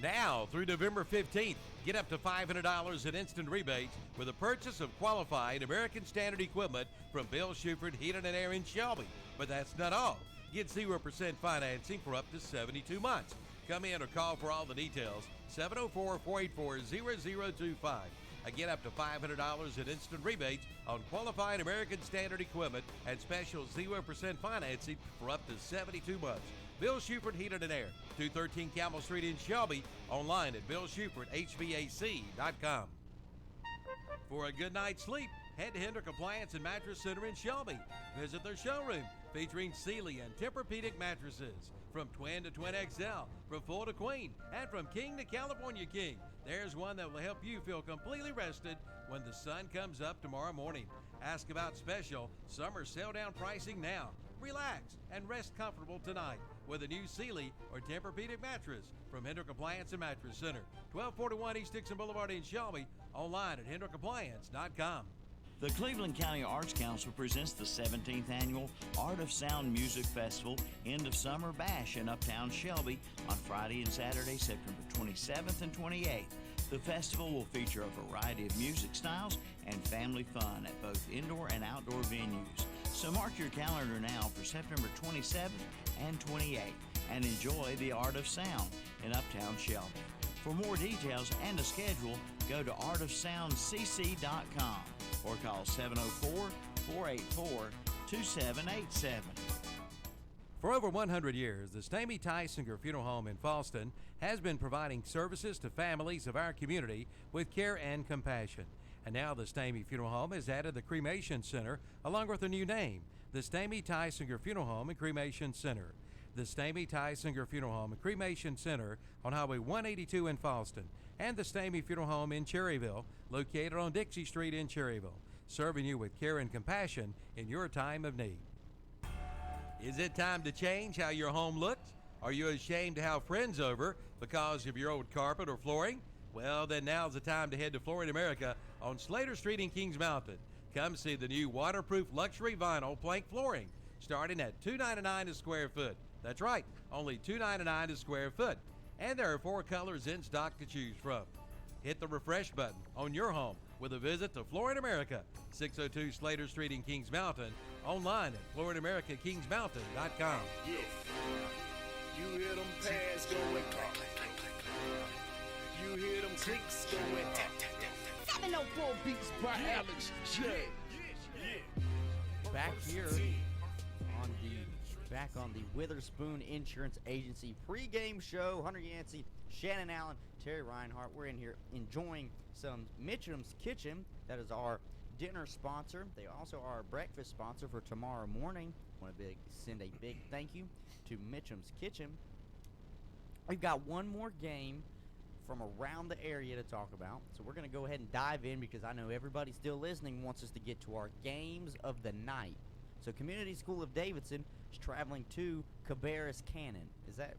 Now through November 15th, get up to $500 in instant rebates with the purchase of qualified American Standard equipment from Bill Shuford Heating and Air in Shelby. But that's not all. Get 0% financing for up to 72 months. Come in or call for all the details, 704-484-0025. Again, up to $500 in instant rebates on qualified American Standard equipment and special 0% financing for up to 72 months. Bill Shuford Heating and Air, 213 Camel Street in Shelby, online at BillShufordHVAC.com. For a good night's sleep, head to Hendrick Appliance and Mattress Center in Shelby. Visit their showroom featuring Sealy and Tempur-Pedic mattresses. From twin to twin XL, from full to queen, and from king to California king. There's one that will help you feel completely rested when the sun comes up tomorrow morning. Ask about special summer sale-down pricing now. Relax and rest comfortable tonight with a new Sealy or Tempur-Pedic mattress from Hendrick Appliance and Mattress Center, 1241 East Dixon Boulevard in Shelby, online at HendrickAppliance.com. The Cleveland County Arts Council presents the 17th Annual Art of Sound Music Festival End of Summer Bash in Uptown Shelby on Friday and Saturday, September 27th and 28th. The festival will feature a variety of music styles and family fun at both indoor and outdoor venues. So mark your calendar now for September 27th and 28th and enjoy the Art of Sound in Uptown Shelby. For more details and a schedule, go to artofsoundcc.com or call 704-484-2787. For over 100 years, the Stamey Tysinger Funeral Home in Falston has been providing services to families of our community with care and compassion. And now the Stamey Funeral Home has added the Cremation Center along with a new name, the Stamey Tysinger Funeral Home and Cremation Center. The Stamey Tysinger Funeral Home and Cremation Center on Highway 182 in Falston, and the Stamey Funeral Home in Cherryville, located on Dixie Street in Cherryville, serving you with care and compassion in your time of need. Is it time to change how your home looks? Are you ashamed to have friends over because of your old carpet or flooring? Well, then now's the time to head to Flooring America on Slater Street in Kings Mountain. Come see the new waterproof luxury vinyl plank flooring, starting at $2.99 a square foot. That's right, only $2.99 a square foot. And there are 4 colors in stock to choose from. Hit the refresh button on your home with a visit to Flooring America, 602 Slater Street in Kings Mountain, online at FlooringAmericaKingsMountain.com. Yeah. You hear them pads going click, click, click, click, click. You hear them clicks going tap, tap, tap, tap. 704 beats by Alex J. Back here on the Witherspoon Insurance Agency pregame show. Hunter Yancey, Shannon Allen, Terry Reinhardt. We're in here enjoying some Mitchum's Kitchen. That is our dinner sponsor. They also are our breakfast sponsor for tomorrow morning. Want to send a big thank you to Mitchum's Kitchen. We've got one more game from around the area to talk about. So we're going to go ahead and dive in because I know everybody still listening wants us to get to our games of the night. So Community School of Davidson is traveling to Cabarrus Cannon. Is that,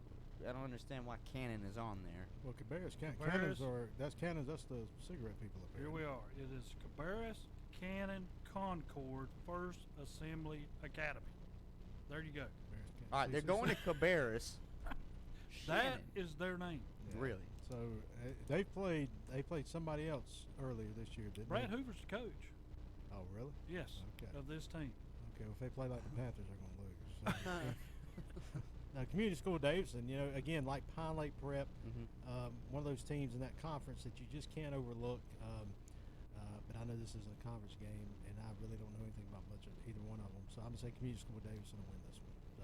I don't understand why Cannon is on there. Well, Cabarrus Cabarrus. that's Cannons, that's the cigarette people up there. Here we are. It is Cabarrus Cannon Concord First Assembly Academy. There you go. All right, they're going to Cabarrus. That is their name. Yeah. Really? So they played somebody else earlier this year, didn't Brad they? Hoover's the coach. Oh, really? Yes, Okay. of this team. Okay, well, if they play like the Panthers, they're going to lose. So, now, Community School Davidson, again, like Pine Lake Prep, one of those teams in that conference that you just can't overlook. But I know this isn't a conference game, and I really don't know anything about much of either one of them. So I'm going to say Community School Davidson will win this one. So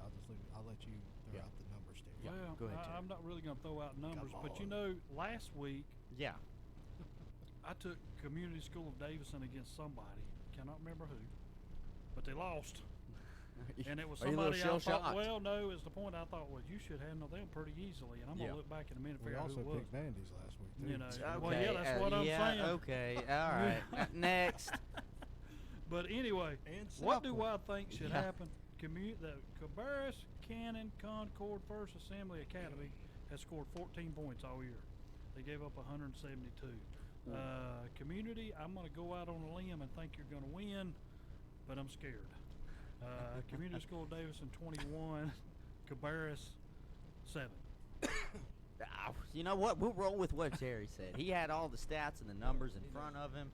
I'll let you throw out the numbers there. Yeah, Well, go ahead, Terry. I'm not really going to throw out numbers, Come but on. last week Yeah. I took Community School of Davidson against somebody. Cannot remember who, but they lost. And it was Are you a little somebody I thought, shell-shocked? well, no, it's the point I thought, well, you should handle them pretty easily. And I'm going to look back in a minute and We figure out also who it was. picked Vandy's last week, too. You know, Okay. well, yeah, that's what I'm saying. Okay. All right. Next. But anyway, And what do Southwood. I think should Yeah. happen? The Cabarrus Cannon Concord First Assembly Academy has scored 14 points all year. They gave up 172. Community, I'm going to go out on a limb and think you're going to win, but I'm scared. Community School Davidson 21, Cabarrus 7. You know what? We'll roll with what Terry said. He had all the stats and the numbers in front of him.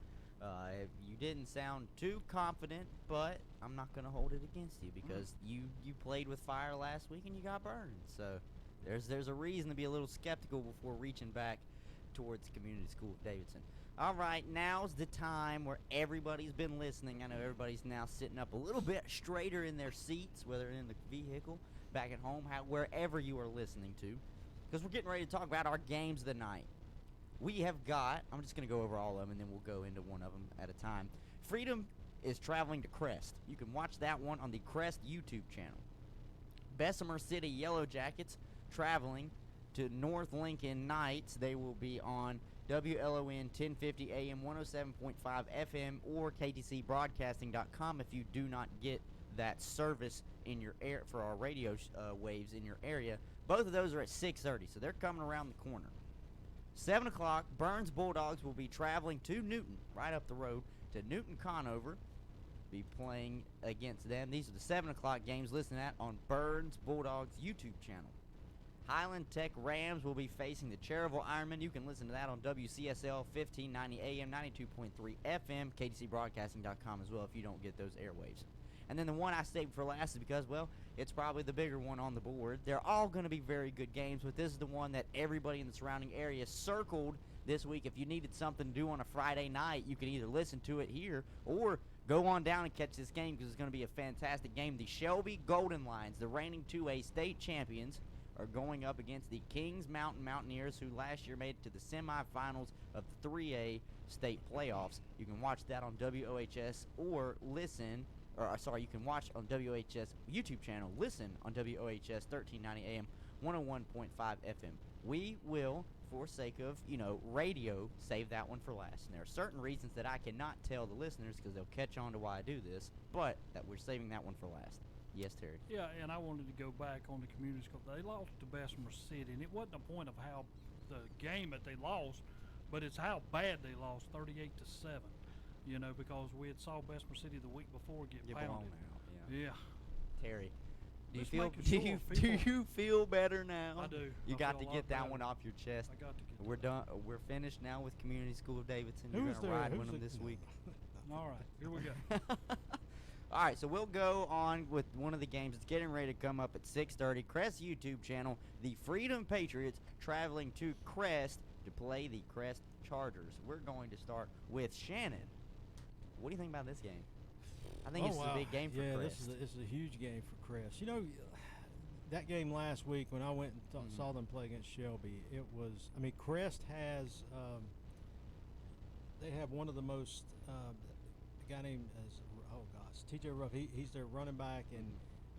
You didn't sound too confident, but I'm not going to hold it against you because you played with fire last week and you got burned. So there's a reason to be a little skeptical before reaching back towards Community School of Davidson. All right, now's the time where everybody's been listening. I know everybody's now sitting up a little bit straighter in their seats, whether in the vehicle, back at home, wherever you are listening to, because we're getting ready to talk about our games of the night. We have got, I'm just going to go over all of them, and then we'll go into one of them at a time. Freedom is traveling to Crest. You can watch that one on the Crest YouTube channel. Bessemer City Yellow Jackets traveling to North Lincoln Knights. They will be on WLON 1050 AM, 107.5 FM, or ktcbroadcasting.com if you do not get that service in your air for our radio waves in your area. Both of those are at 6:30, so they're coming around the corner. 7 o'clock, Burns Bulldogs will be traveling to Newton, right up the road, to Newton Conover. Be playing against them. These are the 7 o'clock games. Listen to that on Burns Bulldogs YouTube channel. Highland Tech Rams will be facing the Cherryville Ironmen. You can listen to that on WCSL 1590 AM, 92.3 FM, ktcbroadcasting.com as well if you don't get those airwaves. And then the one I saved for last is because, well, it's probably the bigger one on the board. They're all going to be very good games, but this is the one that everybody in the surrounding area circled this week. If you needed something to do on a Friday night, you can either listen to it here or go on down and catch this game because it's going to be a fantastic game. The Shelby Golden Lions, the reigning 2A state champions, are going up against the Kings Mountain Mountaineers, who last year made it to the semifinals of the 3A state playoffs. You can watch that on WOHS or listen, you can watch on WOHS YouTube channel, listen on WOHS 1390 AM, 101.5 FM. We will, for sake of, radio, save that one for last. And there are certain reasons that I cannot tell the listeners because they'll catch on to why I do this, but that we're saving that one for last. Yes, Terry. Yeah, and I wanted to go back on the community school. They lost to Bessemer City, and it wasn't a point of how the game that they lost, but it's how bad they lost, 38-7. Because we had saw Bessemer City the week before get blown pounded. out. Yeah. Terry, do you Just feel making do sure you people- do you feel better now? I do. You I got feel to a get lot that better. one off your chest. I got to get We're to done. We're finished now with Community School of Davidson. You're Who's gonna there? ride Who's with them the- this no. week. All right, here we go. All right, so we'll go on with one of the games that's getting ready to come up at 6:30. Crest YouTube channel, the Freedom Patriots traveling to Crest to play the Crest Chargers. We're going to start with Shannon. What do you think about this game? I think it's a big game for Crest. This is a huge game for Crest. That game last week when I went and saw them play against Shelby, it was. Crest has. They have one of the most. A guy named T.J. Ruff. He's their running back, and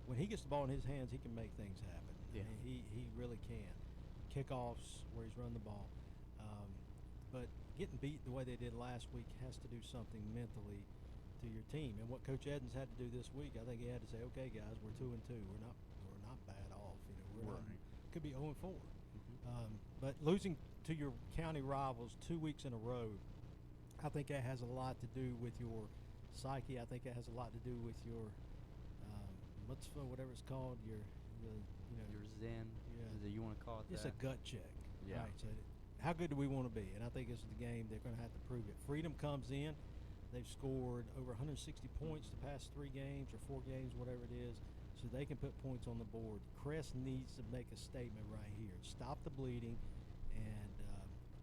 when he gets the ball in his hands, he can make things happen. Yeah. He really can. Kickoffs where he's run the ball, but getting beat the way they did last week has to do something mentally to your team. And what Coach Edens had to do this week, I think he had to say, "Okay, guys, we're 2-2. We're not bad off. We're not, could be 0-4." But losing to your county rivals 2 weeks in a row, I think that has a lot to do with your psyche. I think that has a lot to do with your whatever it's called, your call it It's that. a gut check. Yeah. Right. So how good do we want to be? And I think this is the game they're going to have to prove it. Freedom comes in. They've scored over 160 points the past 3 games or 4 games, whatever it is, so they can put points on the board. Crest needs to make a statement right here. Stop the bleeding, and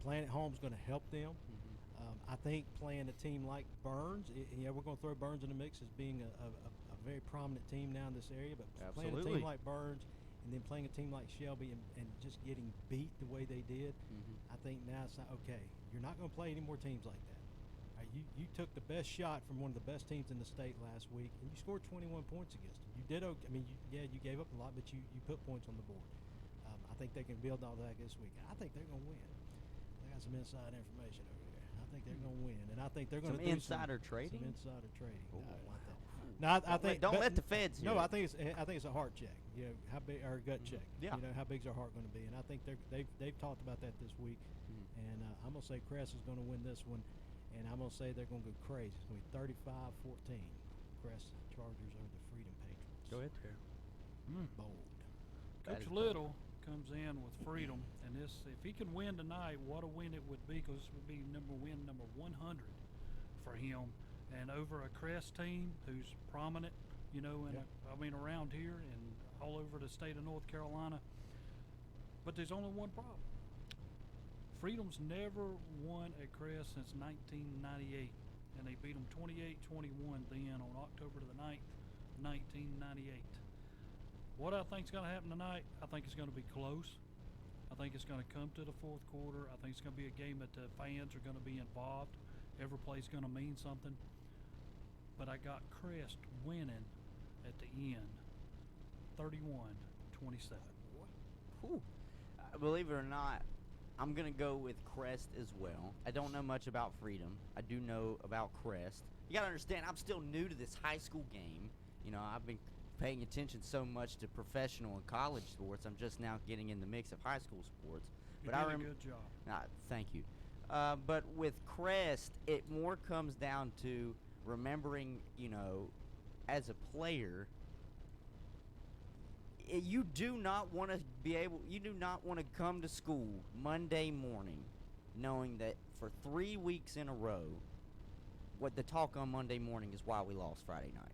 playing at home is going to help them. I think playing a team like Burns, we're going to throw Burns in the mix as being a very prominent team now in this area, but playing a Absolutely. team like Burns and then playing a team like Shelby and just getting beat the way they did, I think now it's not okay. You're not going to play any more teams like that. You took the best shot from one of the best teams in the state last week, and you scored 21 points against them. You did okay. I mean, you gave up a lot, but you put points on the board. I think they can build on that this week. I think they're going to win. I got some inside information over there. I think they're going to win, and I think they're going to Some do insider trading? Some insider trading. Oh, No, wow. no, I think Don't let the feds No, hear I think it's a heart check. How big or a gut check. Yeah. How big's our heart going to be? And I think they've talked about that this week. And I'm going to say Crest is going to win this one. And I'm going to say they're going to go crazy. It's going to be 35-14. Crest Chargers over the Freedom Patriots. Go ahead, Terry. Bold. That Coach is Little comes in with Freedom, and this, if he can win tonight, what a win it would be, because this would be number 100 for him, and over a Crest team who's prominent, around here and all over the state of North Carolina. But there's only one problem. Freedom's never won at Crest since 1998, and they beat them 28-21 then on October the 9th, 1998. What I think is going to happen tonight, I think it's going to be close. I think it's going to come to the fourth quarter. I think it's going to be a game that the fans are going to be involved. Every play's going to mean something. But I got Crest winning at the end, 31-27. Believe it or not, I'm going to go with Crest as well. I don't know much about Freedom. I do know about Crest. You got to understand, I'm still new to this high school game. I've been paying attention so much to professional and college sports. I'm just now getting in the mix of high school sports. You But did I a good job. Thank you. But with Crest, it more comes down to remembering, as a player, you do not want to come to school Monday morning knowing that for 3 weeks in a row, what the talk on Monday morning is why we lost Friday night.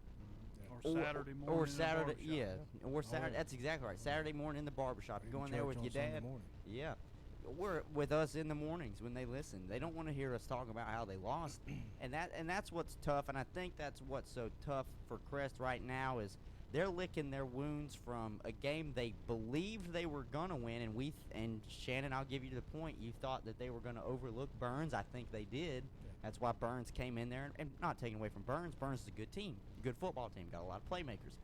Or Saturday morning. Or in the Saturday, barbershop. yeah. Or Saturday, that's exactly right. Saturday morning in the barbershop. You're going there with your dad. Yeah. We're with us in the mornings when they listen. They don't want to hear us talk about how they lost. and that's what's tough, and I think that's what's so tough for Crest right now is they're licking their wounds from a game they believed they were going to win, and Shannon, I'll give you the point. You thought that they were going to overlook Burns. I think they did. Yeah. That's why Burns came in there, and not taking away from Burns. Burns is a good team, a good football team, got a lot of playmakers.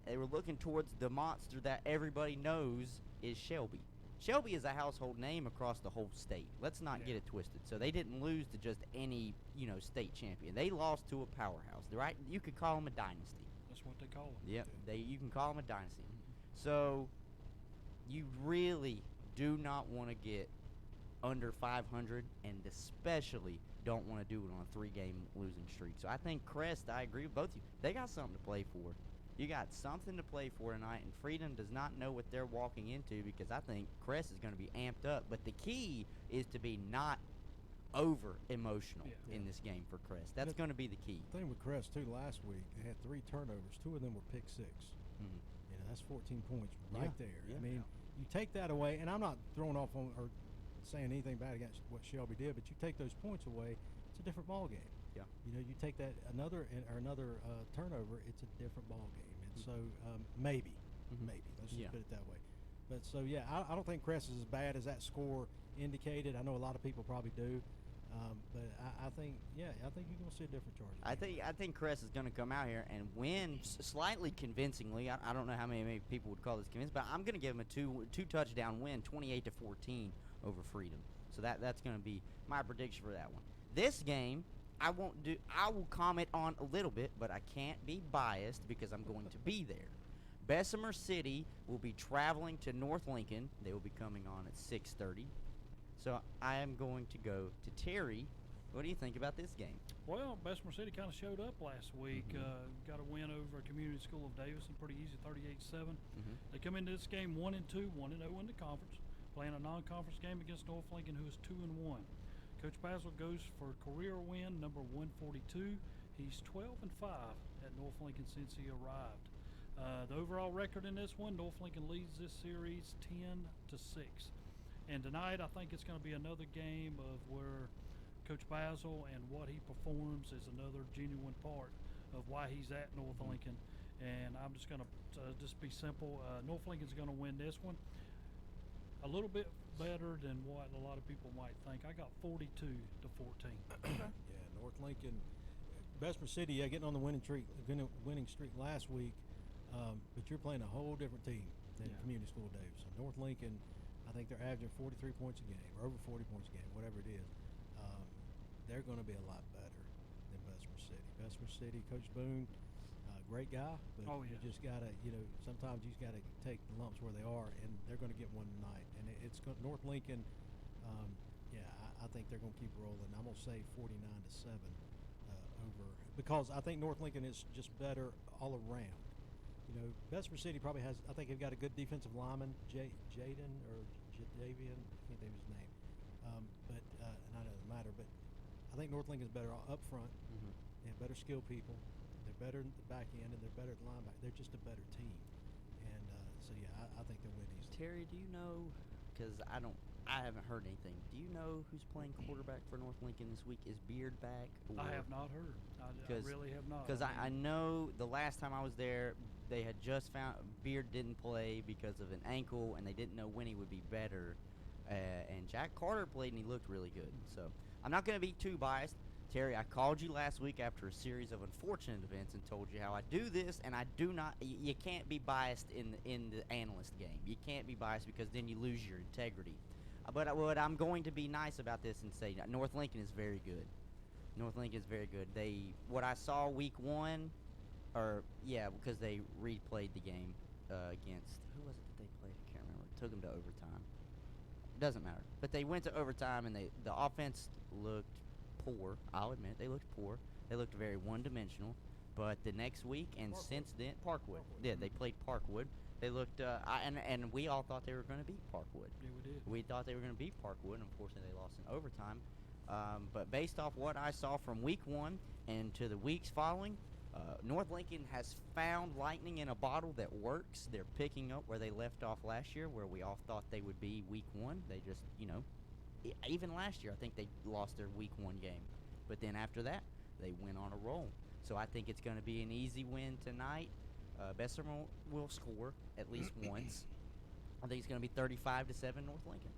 They were looking towards the monster that everybody knows is Shelby. Shelby is a household name across the whole state. Let's not get it twisted. So they didn't lose to just any, state champion. They lost to a powerhouse, right? You could call them a dynasty. That's what they call them. Yep, you can call them a dynasty. So you really do not want to get under 500, and especially don't want to do it on a 3-game losing streak. So I think Crest, I agree with both of you. They got something to play for. You got something to play for tonight, and Freedom does not know what they're walking into, because I think Crest is going to be amped up. But the key is to be not over emotional in this game for Crest. That's going to be the key. The thing with Crest too, last week they had 3 turnovers. 2 of them were pick 6. That's 14 points right there. Yeah. I mean, you take that away, and I'm not throwing off on or saying anything bad against what Shelby did, but you take those points away, it's a different ball game. Yeah. You take that another turnover, it's a different ball game. And so maybe let's just put it that way. But so I don't think Crest is as bad as that score indicated. I know a lot of people probably do, but I think you're going to see a different Chargers. I think Crest is going to come out here and win slightly convincingly. I don't know how many people would call this convincing, but I'm going to give them a two touchdown win, 28-14 over Freedom. So that's going to be my prediction for that one. This game, I will comment on a little bit, but I can't be biased because I'm going to be there. Bessemer City will be traveling to North Lincoln. They will be coming on at 6:30. So I am going to go to Terry. What do you think about this game? Well, Bessemer City kind of showed up last week. Got a win over Community School of Davidson, pretty easy, 38-7. They come into this game 1-2, 1-0 in the conference. playing a non-conference game against North Lincoln, who is 2-1. Coach Basil goes for career win number 142. He's 12-5 at North Lincoln since he arrived. The overall record in this one, North Lincoln leads this series 10-6. And tonight, I think it's going to be another game of where Coach Basil and what he performs is another genuine part of why he's at North Lincoln. And I'm just going to just be simple. North Lincoln's going to win this one a little bit better than what a lot of people might think. I got 42-14. Yeah, North Lincoln, Bessemer City, getting on the winning streak last week, but you're playing a whole different team than Community School Davidson. North Lincoln, I think they're averaging 43 points a game, or over 40 points a game, whatever it is. They're going to be a lot better than Bessemer City. Bessemer City, Coach Boone, great guy, but you just got to, sometimes you just got to take the lumps where they are, and they're going to get one tonight. And it's North Lincoln, I think they're going to keep rolling. I'm going to say 49-7 over, because I think North Lincoln is just better all around. Bessemer City probably has, I think they've got a good defensive lineman, Jaden or Jadavian, I can't think of his name. But and I know it doesn't matter, but I think North Lincoln's better up front. They have better skilled people. They're better at the back end, and they're better at linebacker. They're just a better team. And I think they'll win easily. Terry, do you know, because I haven't heard anything, do you know who's playing quarterback for North Lincoln this week? Is Beard back? I have not heard. I really have not. Because I know the last time I was there, they had just found Beard didn't play because of an ankle, and they didn't know when he would be better. And Jack Carter played, and he looked really good. So I'm not going to be too biased. Terry, I called you last week after a series of unfortunate events and told you how I do this, and I do not. You can't be biased in the analyst game. You can't be biased because then you lose your integrity. But what I'm going to be nice about this and say North Lincoln is very good. North Lincoln is very good. What I saw week one, because they replayed the game against, who was it that they played? I can't remember. It took them to overtime. Doesn't matter. But they went to overtime, and the offense looked poor. I'll admit they looked poor. They looked very one-dimensional. But the next week and since then, Parkwood. Yeah, they played Parkwood. They looked, and we all thought they were going to beat Parkwood. Yeah, we did. We thought they were going to beat Parkwood. Unfortunately, they lost in overtime. But based off what I saw from week one and to the weeks following, North Lincoln has found lightning in a bottle that works. They're picking up where they left off last year, where we all thought they would be week one. They just, even last year, I think they lost their week one game. But then after that, they went on a roll. So I think it's going to be an easy win tonight. Bessemer will score at least once. I think it's going to be 35-7 North Lincoln.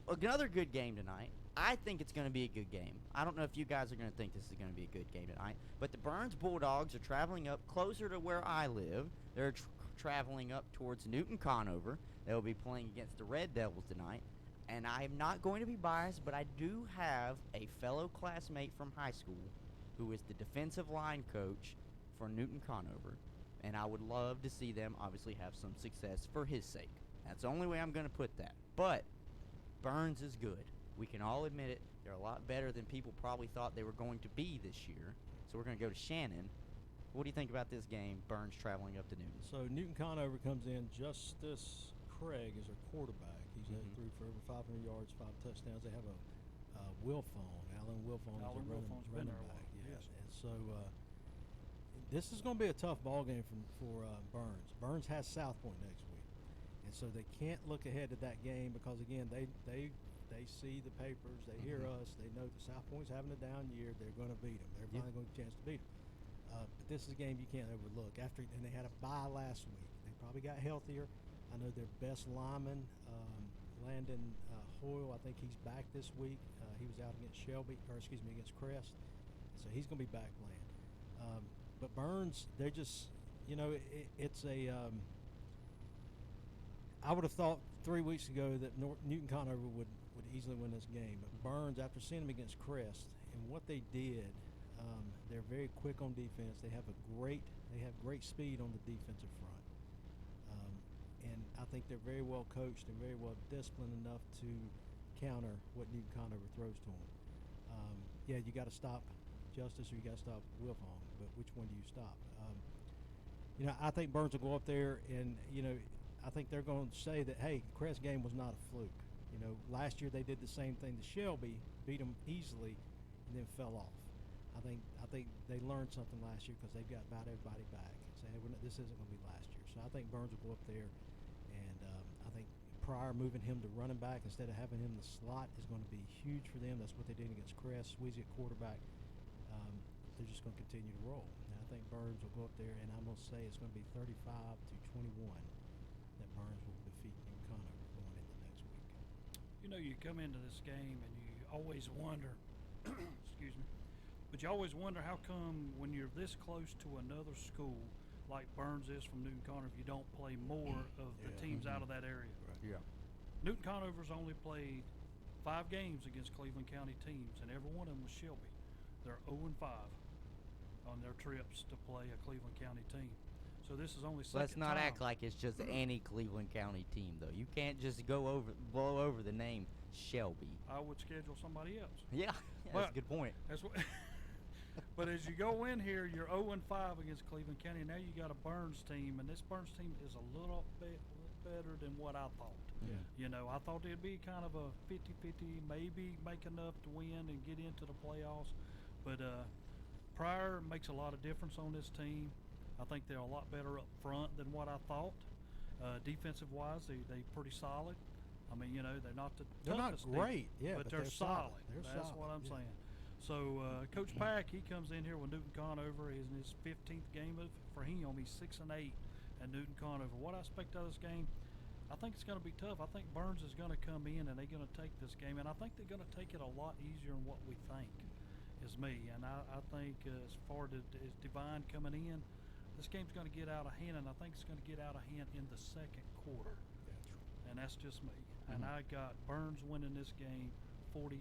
Another good game tonight. I think it's going to be a good game. I don't know if you guys are going to think this is going to be a good game tonight, but the Burns Bulldogs are traveling up closer to where I live. They're traveling up towards Newton Conover. They'll be playing against the Red Devils tonight. And I'm not going to be biased, but I do have a fellow classmate from high school who is the defensive line coach for Newton Conover, and I would love to see them obviously have some success for his sake. That's the only way I'm going to put that. But Burns is good. We can all admit it. They're a lot better than people probably thought they were going to be this year. So we're going to go to Shannon. What do you think about this game, Burns traveling up to Newton? So Newton Conover comes in. Justice Craig is their quarterback. He's threw for over 500 yards, 5 touchdowns. They have a Wilfone, Alan Wilfone is a running back. Yes. And so this is going to be a tough ball game for Burns. Burns has South Point next week, and so they can't look ahead to that game because again they see the papers, they hear us, they know that South Point's having a down year. They're going to beat them. They're finally going to get a chance to beat them. But this is a game you can't overlook. And they had a bye last week. They probably got healthier. I know their best lineman, Landon Hoyle, I think he's back this week. He was out against against Crest. So he's going to be back playing. But Burns, they're just, it's a I would have thought 3 weeks ago that Newton Conover would easily win this game. But Burns, after seeing them against Crest and what they did, they're very quick on defense. They have great speed on the defensive front. And I think they're very well coached and very well disciplined enough to counter what Newton Conover throws to them. You got to stop Justice or you got to stop Wilfong, but which one do you stop? I think Burns will go up there and, I think they're going to say that, hey, Crest game was not a fluke. You know, last year they did the same thing to Shelby, beat them easily, and then fell off. I think they learned something last year because they've got about everybody back. Say, hey, this isn't going to be last year. So I think Burns will go up there, and I think Pryor moving him to running back instead of having him in the slot is going to be huge for them. That's what they did against Crest. Sweezy at quarterback. They're just going to continue to roll. And I think Burns will go up there, and I'm going to say it's going to be 35-21 that Burns will defeat Newton Conover going into next week. You know, you come into this game and you always wonder, excuse me, but you always wonder how come when you're this close to another school like Burns is from Newton Conover, you don't play more of the teams out of that area. Yeah. Newton Conover's only played 5 games against Cleveland County teams, and every one of them was Shelby. They're 0-5 on their trips to play a Cleveland County team. So this is only second Let's not time. act like it's just any Cleveland County team, though. You can't just blow over the name Shelby. I would schedule somebody else. Yeah, that's a good point. That's what. But as you go in here, you're 0-5 against Cleveland County. Now you got a Burns team, and this Burns team is a little bit better than what I thought. Yeah. You know, I thought it'd be kind of a 50-50, maybe make enough to win and get into the playoffs. But Pryor makes a lot of difference on this team. I think they're a lot better up front than what I thought. Defensive-wise, they pretty solid. I mean, you know, they're not the They're not toughest great, team, but they're solid. They're That's solid, what I'm yeah. saying. So Coach Pack, he comes in here with Newton Conover. In his 15th game for him. He's 6-8 at Newton Conover. What I expect out of this game, I think it's going to be tough. I think Burns is going to come in and they're going to take this game, and I think they're going to take it a lot easier than what we think. Is me, and I think as far as Divine coming in, this game's going to get out of hand, and I think it's going to get out of hand in the second quarter. And that's just me. And I got Burns winning this game 42-14.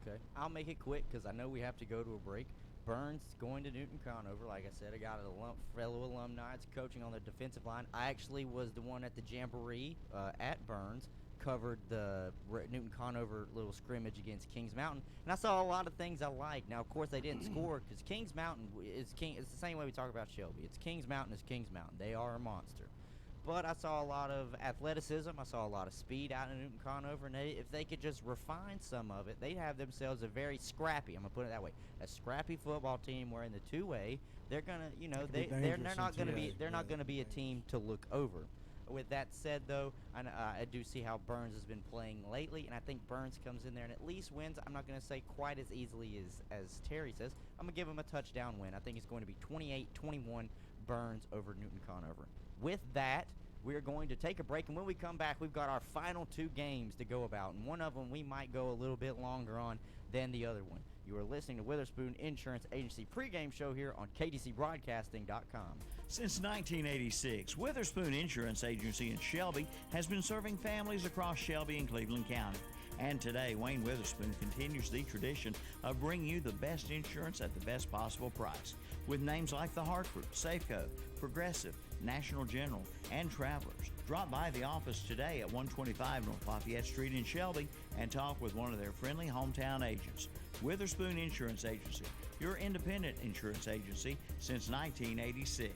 Okay. I'll make it quick because I know we have to go to a break. Burns going to Newton Conover. Like I said, I got a fellow alumni. It's coaching on the defensive line. I actually was the one at the Jamboree at Burns, covered the Newton Conover little scrimmage against Kings Mountain, and I saw a lot of things I liked. Now, of course, they didn't score because Kings Mountain is King. It's the same way we talk about Shelby. It's Kings Mountain is Kings Mountain. They are a monster. But I saw a lot of athleticism. I saw a lot of speed out in Newton Conover, and if they could just refine some of it, they'd have themselves a very scrappy. I'm gonna put it that way, a scrappy football team. Where in the two-way, they're gonna, you know, they're not gonna be a team to look over. With that said, though, I do see how Burns has been playing lately, and I think Burns comes in there and at least wins. I'm not going to say quite as easily as Terry says. I'm going to give him a touchdown win. I think it's going to be 28-21 Burns over Newton Conover. With that, we're going to take a break, and when we come back, we've got our final 2 games to go about, and one of them we might go a little bit longer on than the other one. You are listening to Witherspoon Insurance Agency pregame show here on KDCBroadcasting.com. Since 1986, Witherspoon Insurance Agency in Shelby has been serving families across Shelby and Cleveland County. And today, Wayne Witherspoon continues the tradition of bringing you the best insurance at the best possible price. With names like the Hartford, Safeco, Progressive, National General, and Travelers. Drop by the office today at 125 North Lafayette Street in Shelby and talk with one of their friendly hometown agents. Witherspoon Insurance Agency, your independent insurance agency since 1986.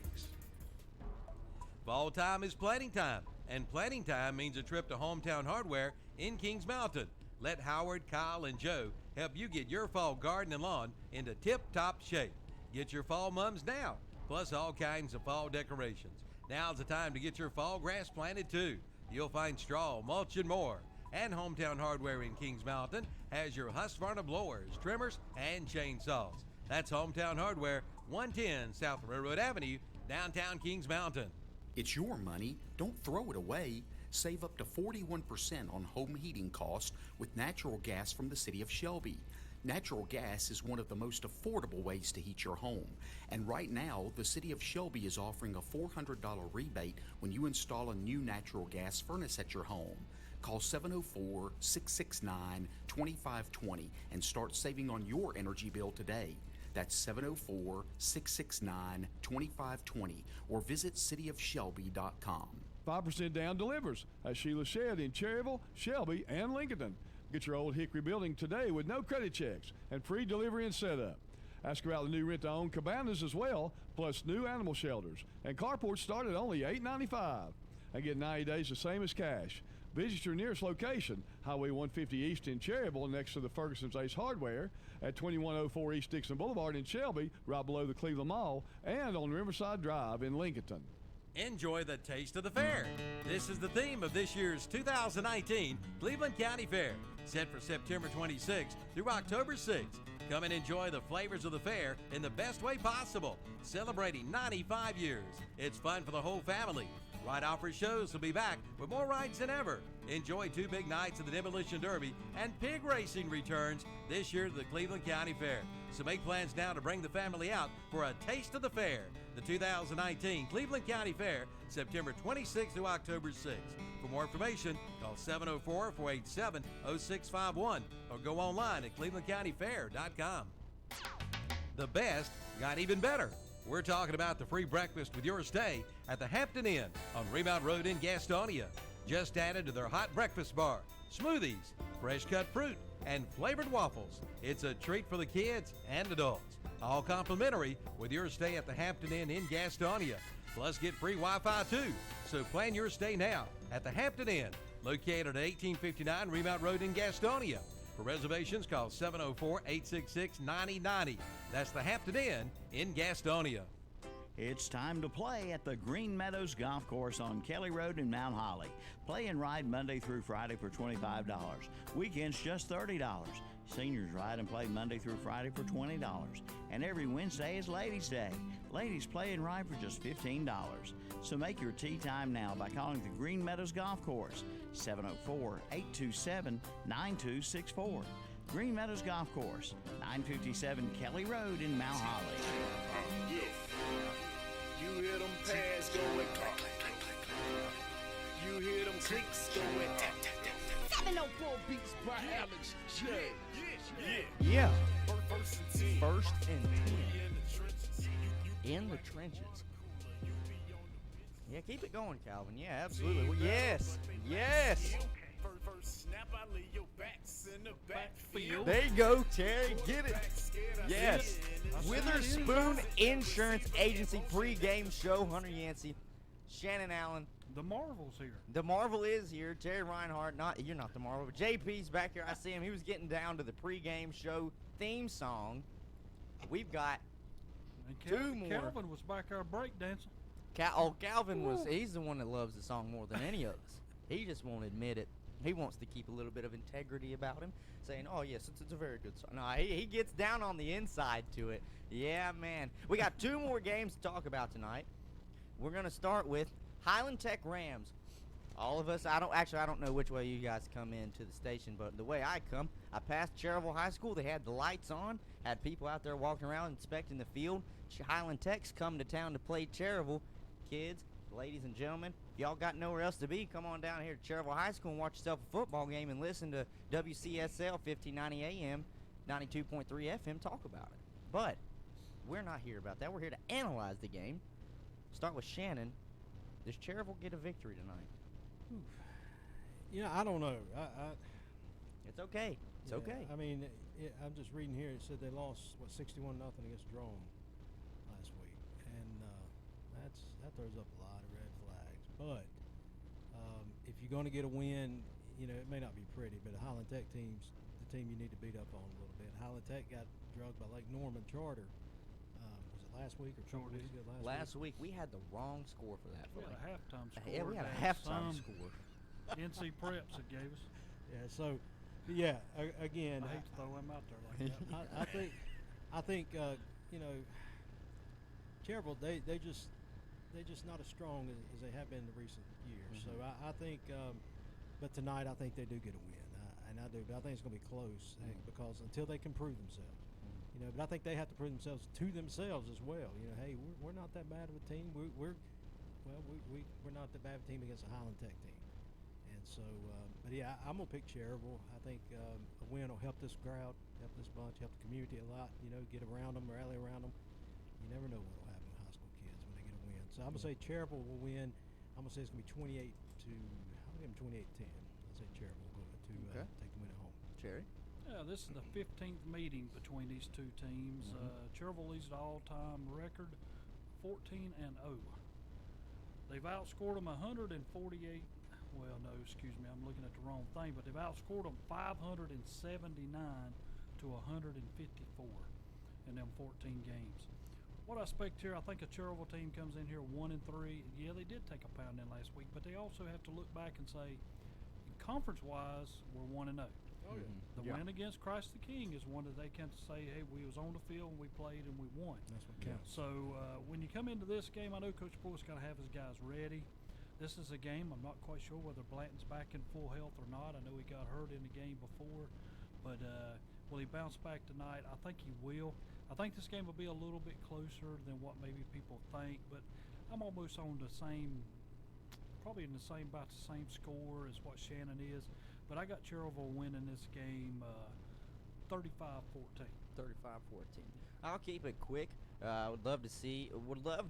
Fall time is planting time, and planting time means a trip to Hometown Hardware in Kings Mountain. Let Howard, Kyle, and Joe help you get your fall garden and lawn into tip-top shape. Get your fall mums now, plus all kinds of fall decorations. Now's the time to get your fall grass planted too. You'll find straw, mulch, and more. And Hometown Hardware in Kings Mountain has your Husqvarna blowers, trimmers, and chainsaws. That's Hometown Hardware, 110 South Railroad Avenue, downtown Kings Mountain. It's your money. Don't throw it away. Save up to 41% on home heating costs with natural gas from the city of Shelby. Natural gas is one of the most affordable ways to heat your home. And right now, the city of Shelby is offering a $400 rebate when you install a new natural gas furnace at your home. Call 704-669-2520 and start saving on your energy bill today. That's 704-669-2520 or visit cityofshelby.com. 5% down delivers at Sheila Shed in Cherryville, Shelby, and Lincoln. Get your old Hickory building today with no credit checks and free delivery and setup. Ask about the new rent-to-own cabanas as well, plus new animal shelters. And carports start at only $8.95 and get 90 days the same as cash. Visit your nearest location, Highway 150 East in Cherryville, next to the Ferguson's Ace Hardware, at 2104 East Dixon Boulevard in Shelby, right below the Cleveland Mall, and on Riverside Drive in Lincolnton. Enjoy the taste of the fair. This is the theme of this year's 2019 Cleveland County Fair, set for September 26th through October 6th. Come and enjoy the flavors of the fair in the best way possible, celebrating 95 years. It's fun for the whole family. Ride Offer shows will be back with more rides than ever. Enjoy 2 big nights of the Demolition Derby, and pig racing returns this year to the Cleveland County Fair. So make plans now to bring the family out for a taste of the fair. The 2019 Cleveland County Fair, September 26th through October 6th. For more information, call 704-487-0651 or go online at clevelandcountyfair.com. The best got even better. We're talking about the free breakfast with your stay at the Hampton Inn on Remount Road in Gastonia. Just added to their hot breakfast bar, smoothies, fresh cut fruit, and flavored waffles. It's a treat for the kids and adults. All complimentary with your stay at the Hampton Inn in Gastonia. Plus get free Wi-Fi too. So plan your stay now at the Hampton Inn, located at 1859 Remount Road in Gastonia. For reservations, call 704-866-9090. That's the Hampton Inn in Gastonia. It's time to play at the Green Meadows Golf Course on Kelly Road in Mount Holly. Play and ride Monday through Friday for $25. Weekends just $30. Seniors ride and play Monday through Friday for $20. And every Wednesday is Ladies' Day. Ladies play and ride for just $15. So make your tee time now by calling the Green Meadows Golf Course, 704-827-9264. Green Meadows Golf Course, 957 Kelly Road in Mount Holly. You hear them pads going click, click, click, click, click. You hear them clicks going tap, tap, tap, tap. 704 beats by Alex J. Yeah. First and 10. In the trenches. Yeah, keep it going, Calvin. Yeah, absolutely. Well, yes. First snap, I lay your backs in the backfield. There you go, Terry. Get it. Yes. Witherspoon Insurance Agency pregame show. Hunter Yancey, Shannon Allen. The Marvel's here. The Marvel is here. Terry Reinhardt. You're not the Marvel, but JP's back here. I see him. He was getting down to the pregame show theme song. We've got two more. Calvin was back there breakdancing. Calvin he's the one that loves the song more than any of us. He just won't admit it. He wants to keep a little bit of integrity about him, saying, oh, yes, it's a very good song. No, he gets down on the inside to it. Yeah, man. We got 2 more games to talk about tonight. We're going to start with Highland Tech Rams. All of us, I don't know which way you guys come into the station, but the way I come, I passed Cherryville High School. They had the lights on, had people out there walking around inspecting the field. Highland Tech's come to town to play Cherryville. Kids, ladies and gentlemen, if y'all got nowhere else to be, come on down here to Cherryville High School and watch yourself a football game and listen to WCSL 1590 AM, 92.3 FM talk about it. But we're not here about that. We're here to analyze the game. Start with Shannon. Does Cherryville get a victory tonight? Yeah, I don't know. It's okay. It's okay. I mean, I'm just reading here. It said they lost 61-0 against Drone last week, and that throws up a lot of red flags. But if you're going to get a win, it may not be pretty, but the Highland Tech team's the team you need to beat up on a little bit. Highland Tech got drugged by Lake Norman Charter. Was it last week or 2 weeks ago? Last week we had the wrong score for that. We had a halftime score. Yeah, we had a halftime score. NC Preps that gave us. Yeah, so, yeah, again. I hate to throw them out there like that. I think Cherryville, they're just not as strong as they have been in the recent years. So I think, but tonight I think they do get a win, and I do. But I think it's going to be close because until they can prove themselves, But I think they have to prove themselves to themselves as well. Hey, we're not that bad of a team. We're not that bad of a team against a Highland Tech team. And so, but yeah, I'm gonna pick Cherryville. I think a win will help this crowd, help this bunch, help the community a lot. Get around them, rally around them. You never know what'll happen with high school kids when they get a win. So I'm gonna say Cherryville will win. I'm gonna say it's gonna be 28 to. I'll give them 28-10. I'll say Cherryville will go to take the win at home. Cherry. Yeah, this is the 15th meeting between these two teams. Cherryville leads the all-time record, 14-0. They've outscored them 148. Well, no, excuse me, I'm looking at the wrong thing. But they've outscored them 579 to 154 in them 14 games. What I expect here, I think a Cherryville team comes in here 1-3. Yeah, they did take a pound in last week, but they also have to look back and say, conference-wise, we're 1-0. Oh, yeah. The win against Christ the King is one that they can say, hey, we was on the field and we played and we won. That's what counts. So when you come into this game, I know Coach Boyle's got to have his guys ready. This is a game, I'm not quite sure whether Blanton's back in full health or not. I know he got hurt in the game before, but will he bounce back tonight? I think he will. I think this game will be a little bit closer than what maybe people think, but I'm almost on the same, probably in the same, about the same score as what Shannon is. But I got Cherryville winning this game 35-14. 35-14. I'll keep it quick. I would love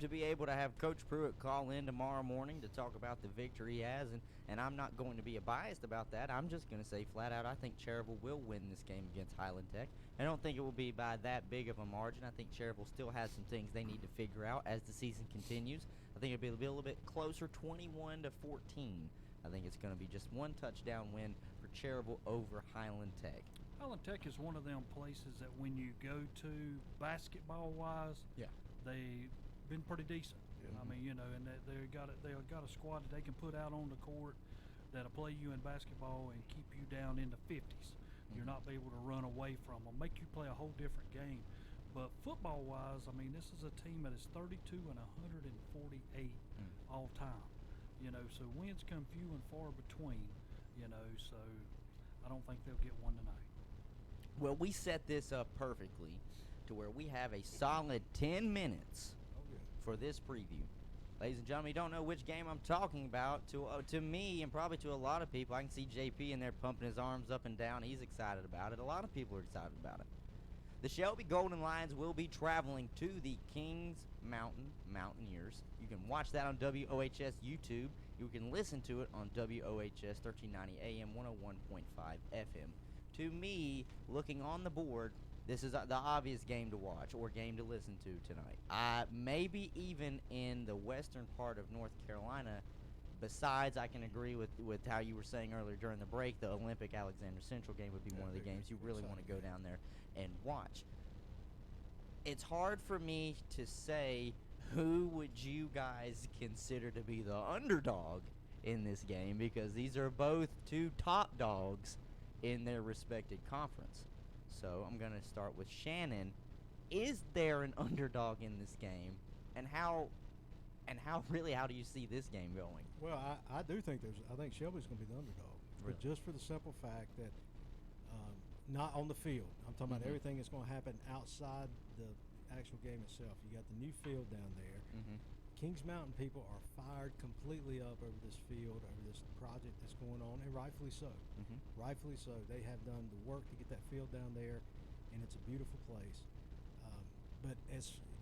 to be able to have Coach Pruitt call in tomorrow morning to talk about the victory he has, and I'm not going to be biased about that. I'm just going to say flat out I think Cherryville will win this game against Highland Tech. I don't think it will be by that big of a margin. I think Cherryville still has some things they need to figure out as the season continues. I think it'll be a little bit closer, 21-14. I think it's going to be just one touchdown win for Cherryville over Highland Tech. Highland Tech is one of them places that when you go to basketball-wise, they've been pretty decent. I mean, you know, and they've got a squad that they can put out on the court that'll play you in basketball and keep you down in the 50s. You're not be able to run away from them, make you play a whole different game. But football-wise, I mean, this is a team that is 32-148 all time. You know, so wins come few and far between. You know, so I don't think they'll get one tonight. Well, we set this up perfectly to where we have a solid 10 minutes for this preview. Ladies and gentlemen, you don't know which game I'm talking about. To me, and probably to a lot of people, I can see JP in there pumping his arms up and down. He's excited about it. A lot of people are excited about it. The Shelby Golden Lions will be traveling to the Kings Mountain Mountaineers. You can watch that on WOHS YouTube. You can listen to it on WOHS 1390 AM 101.5 FM. To me, looking on the board, this is the obvious game to watch or game to listen to tonight. Maybe even in the western part of North Carolina. Besides, I can agree with how you were saying earlier during the break, the Olympic Alexander Central game would be one of the games you really want to go down there and watch. It's hard for me to say who would you guys consider to be the underdog in this game, because these are both two top dogs in their respected conference. So I'm going to start with Shannon. Is there an underdog in this game, and how do you see this game going? Well, I do think I think Shelby's going to be the underdog, but just for the simple fact that not on the field. I'm talking about everything that's going to happen outside the actual game itself. You got the new field down there. Kings Mountain people are fired completely up over this field, over this project that's going on, and rightfully so. Rightfully so. They have done the work to get that field down there, and it's a beautiful place.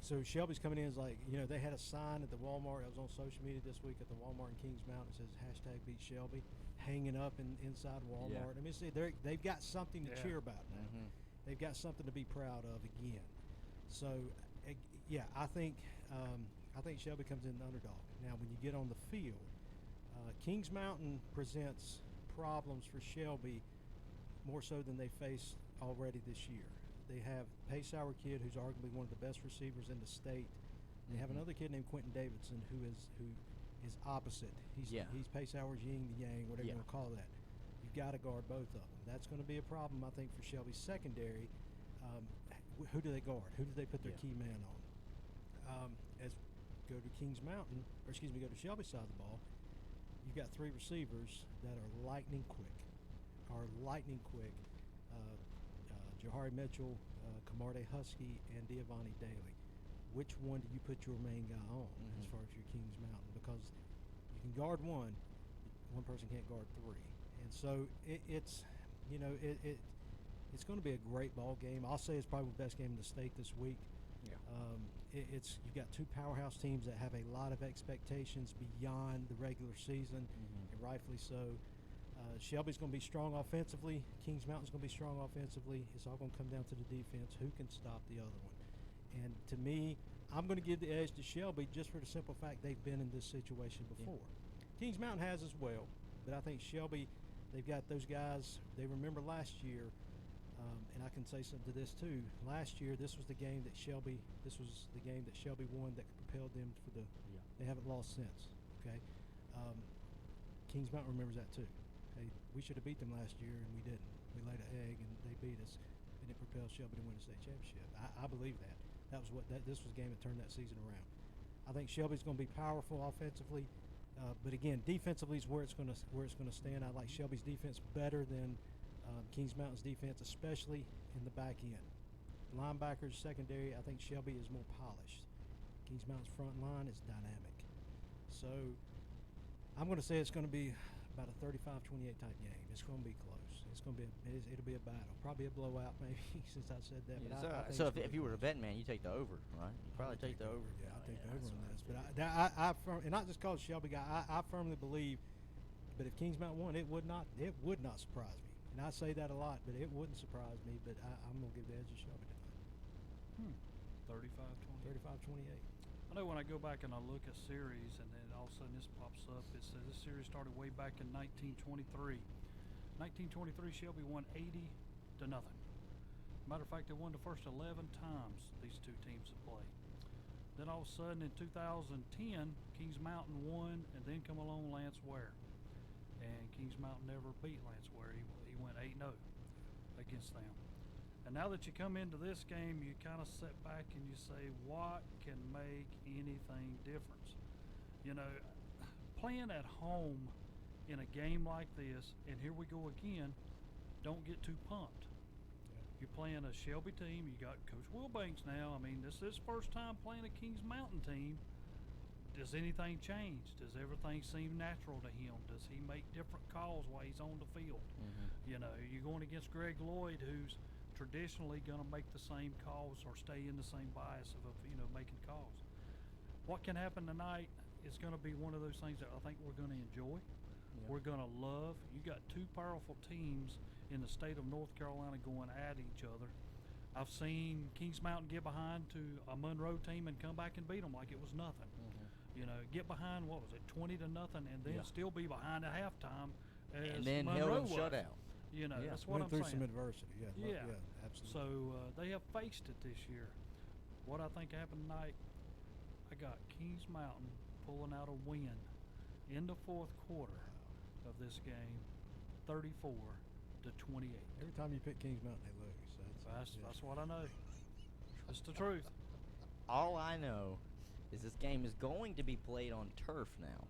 So Shelby's coming in is like, you know, they had a sign at the Walmart. I was on social media this week at the Walmart in Kings Mountain. It says #BeatShelby hanging up inside Walmart. I mean, see, they've got something to cheer about now. They've got something to be proud of again. So, yeah, I think Shelby comes in the underdog. Now, when you get on the field, Kings Mountain presents problems for Shelby more so than they faced already this year. They have Pace Sauer kid, who's arguably one of the best receivers in the state. They have another kid named Quentin Davidson, who is opposite. He's Pace Sauer's yin to yang, whatever you want to call that. You've got to guard both of them. That's going to be a problem, I think, for Shelby's secondary. Who do they guard? Who do they put their key man on? Go to Kings Mountain, go to Shelby's side of the ball. You've got three receivers that are lightning quick. Jahari Mitchell, Camarde Husky, and Diavani Daly. Which one do you put your main guy on as far as your Kings Mountain? Because you can guard one person can't guard three. And so it's going to be a great ball game. I'll say it's probably the best game in the state this week. You've got two powerhouse teams that have a lot of expectations beyond the regular season, and rightfully so. Shelby's going to be strong offensively. Kings Mountain's going to be strong offensively. It's all going to come down to the defense. Who can stop the other one? And to me, I'm going to give the edge to Shelby just for the simple fact they've been in this situation before. Kings Mountain has as well, but I think Shelby, they've got those guys. They remember last year, and I can say something to this too. Last year, this was the game that Shelby won that propelled them for the. Yeah. They haven't lost since. Okay, Kings Mountain remembers that too. Hey, we should have beat them last year and we didn't. We laid an egg and they beat us, and it propelled Shelby to win the state championship. I believe that. This was the game that turned that season around. I think Shelby's going to be powerful offensively, but again, defensively is where it's going to stand. I like Shelby's defense better than Kings Mountain's defense, especially in the back end. Linebackers, secondary, I think Shelby is more polished. Kings Mountain's front line is dynamic. So I'm going to say it's going to be about a 35-28 type game. It's going to be close. It'll be a battle. Probably a blowout, maybe, since I said that. Yeah, but I think so if you were a betting man, you take the over, right? You probably take the over. Yeah, I'll take the over on this. But and not just cause Shelby guy, I firmly believe. But if Kings Mountain won, it would not surprise me. And I say that a lot, but it wouldn't surprise me. But I'm going to give the edge to Shelby tonight. 35-28. I know when I go back and I look at series, and then all of a sudden this pops up. It says this series started way back in 1923. 1923, Shelby won 80-0. Matter of fact, they won the first 11 times these two teams have played. Then all of a sudden in 2010, Kings Mountain won, and then come along Lance Ware. And Kings Mountain never beat Lance Ware. He went 8-0 against them. And now that you come into this game, you kind of sit back and you say, what can make anything difference? You know, playing at home in a game like this, and here we go again, don't get too pumped. You're playing a Shelby team. You got Coach Wilbanks now. I mean, this is his first time playing a Kings Mountain team. Does anything change? Does everything seem natural to him? Does he make different calls while he's on the field? You know, you're going against Greg Lloyd, who's traditionally going to make the same calls or stay in the same bias of making calls. What can happen tonight is going to be one of those things that I think we're going to enjoy. We're going to love. You got two powerful teams in the state of North Carolina going at each other. I've seen Kings Mountain get behind to a Monroe team and come back and beat them like it was nothing. You know, get behind, 20-0, and then still be behind at halftime as and then Monroe held shutout. You know, that's what I'm through saying. some adversity. Yeah, absolutely. So they have faced it this year. What I think happened tonight, I got Kings Mountain pulling out a win in the fourth quarter of this game, 34-28. Every time you pick Kings Mountain, they lose. That's what I know. That's the truth. All I know is this game is going to be played on turf now.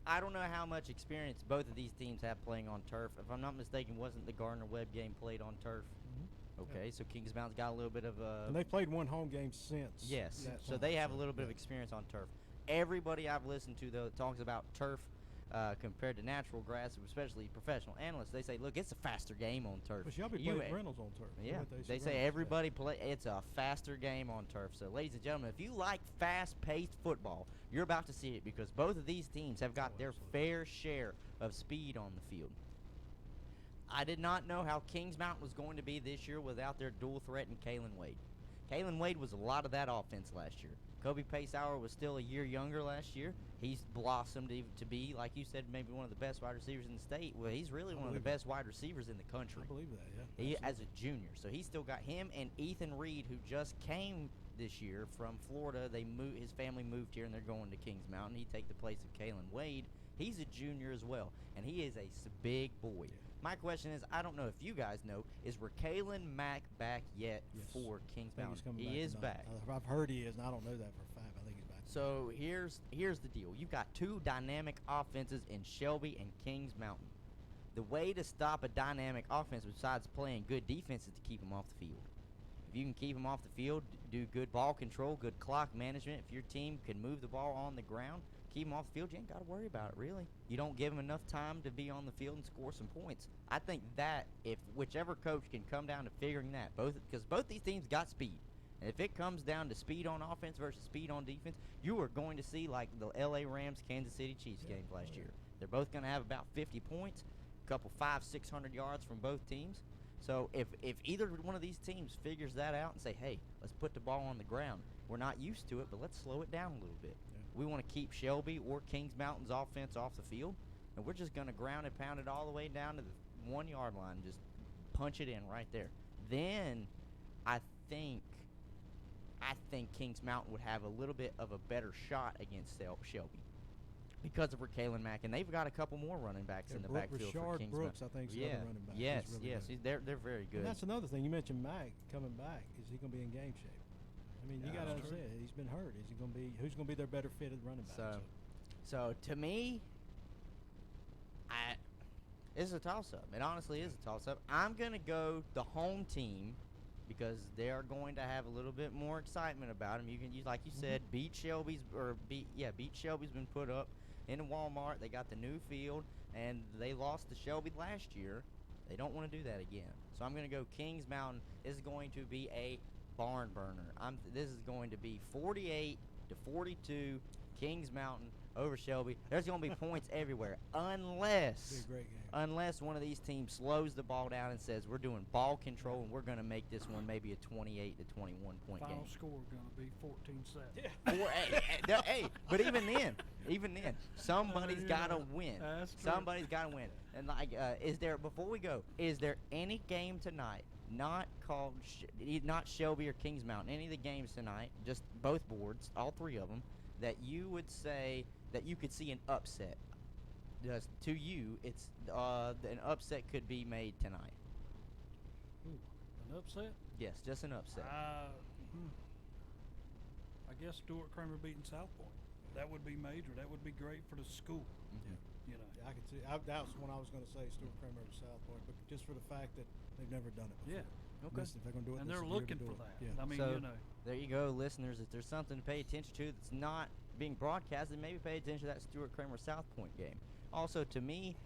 I don't know how much experience both of these teams have playing on turf. If I'm not mistaken, wasn't the Gardner-Webb game played on turf? Okay, so Kings Mountain's got a little bit of a... And they've played one home game since. Yes, so they have a little bit of experience on turf. Everybody I've listened to, though, talks about turf compared to natural grass, especially professional analysts. They say, look, it's a faster game on turf. But Shelby played Reynolds on turf. Yeah, they say everybody play. It's a faster game on turf. So, ladies and gentlemen, if you like fast-paced football, you're about to see it because both of these teams have got their fair share of speed on the field. I did not know how Kings Mountain was going to be this year without their dual threat in Kalen Wade. Kalen Wade was a lot of that offense last year. Kobe Pacehour was still a year younger last year. He's blossomed to be, like you said, maybe one of the best wide receivers in the state. Well, he's really one of the best wide receivers in the country. I believe that, yeah. He, as a junior. So he's still got him and Ethan Reed, who just came this year from Florida. His family moved here, and they're going to Kings Mountain. He take the place of Kalen Wade. He's a junior as well, and he is a big boy. Yeah. My question is, I don't know if you guys know, is Kalen Mack back yet for Kings Mountain? He is back. I've heard he is, and I don't know that for a fact. I think he's back. So here's the deal. You've got two dynamic offenses in Shelby and Kings Mountain. The way to stop a dynamic offense besides playing good defense is to keep them off the field. If you can keep them off the field, do good ball control, good clock management, if your team can move the ball on the ground, keep them off the field, you ain't got to worry about it, really. You don't give them enough time to be on the field and score some points. I think that if whichever coach can come down to figuring that, because both these teams got speed. And if it comes down to speed on offense versus speed on defense, you are going to see like the L.A. Rams, Kansas City Chiefs games last year. They're both going to have about 50 points. couple 500-600 yards from both teams. So if either one of these teams figures that out and say, hey, let's put the ball on the ground, we're not used to it, but let's slow it down a little bit. Yeah. We want to keep Shelby or Kings Mountain's offense off the field, and we're just going to ground and pound it all the way down to the 1-yard line, just punch it in right there. Then I think Kings Mountain would have a little bit of a better shot against Shelby because of Kalen Mack, and they've got a couple more running backs in the backfield for Kings Brooks, Mountain. I think, is another running back. Yes, really yes, they're very good. And that's another thing. You mentioned Mack coming back. Is he going to be in game shape? I mean, you got to say he's been hurt. Is he going to be? Who's going to be their better fitted running back? So to me, it's a toss-up. It honestly is a toss-up. I'm going to go the home team because they are going to have a little bit more excitement about them. You can use, like you said, beat Shelby's been put up in Walmart. They got the new field, and they lost to Shelby last year. They don't want to do that again. So I'm going to go Kings Mountain. This is going to be a barn burner. This is going to be 48-42 Kings Mountain over Shelby. There's going to be points everywhere unless one of these teams slows the ball down and says we're doing ball control and we're going to make this one maybe a 28 to 21 point game. Final score going to be 14-7. Yeah. Hey, but even then, somebody's got to win. Somebody's got to win. And before we go, is there any game tonight not called not Shelby or Kings Mountain, any of the games tonight, just both boards, all three of them, that you would say that you could see an upset? Just to you, it's an upset could be made tonight. Ooh, an upset? Yes, just an upset. I guess Stuart Kramer beating South Point. That would be major. That would be great for the school. Mm-hmm. You know, I could see. That was when I was going to say Stuart Kramer over South Point, but just for the fact that they've never done it before. Yeah. Okay. If they're going to do it, and they're looking for that. Yeah. I mean, so, you know. There you go, listeners. If there's something to pay attention to that's not being broadcasted, maybe pay attention to that Stuart Kramer South Point game. Also, to me,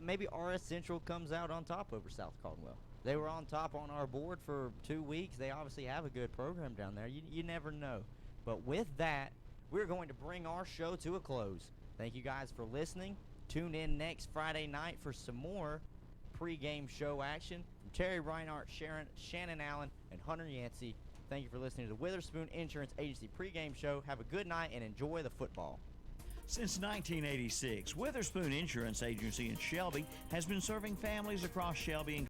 maybe RS Central comes out on top over South Caldwell. They were on top on our board for 2 weeks. They obviously have a good program down there. You never know. But with that, we're going to bring our show to a close. Thank you guys for listening. Tune in next Friday night for some more pregame show action from Terry Reinhardt, Shannon Allen, and Hunter Yancey. Thank you for listening to the Witherspoon Insurance Agency pregame show. Have a good night and enjoy the football. Since 1986, Witherspoon Insurance Agency in Shelby has been serving families across Shelby and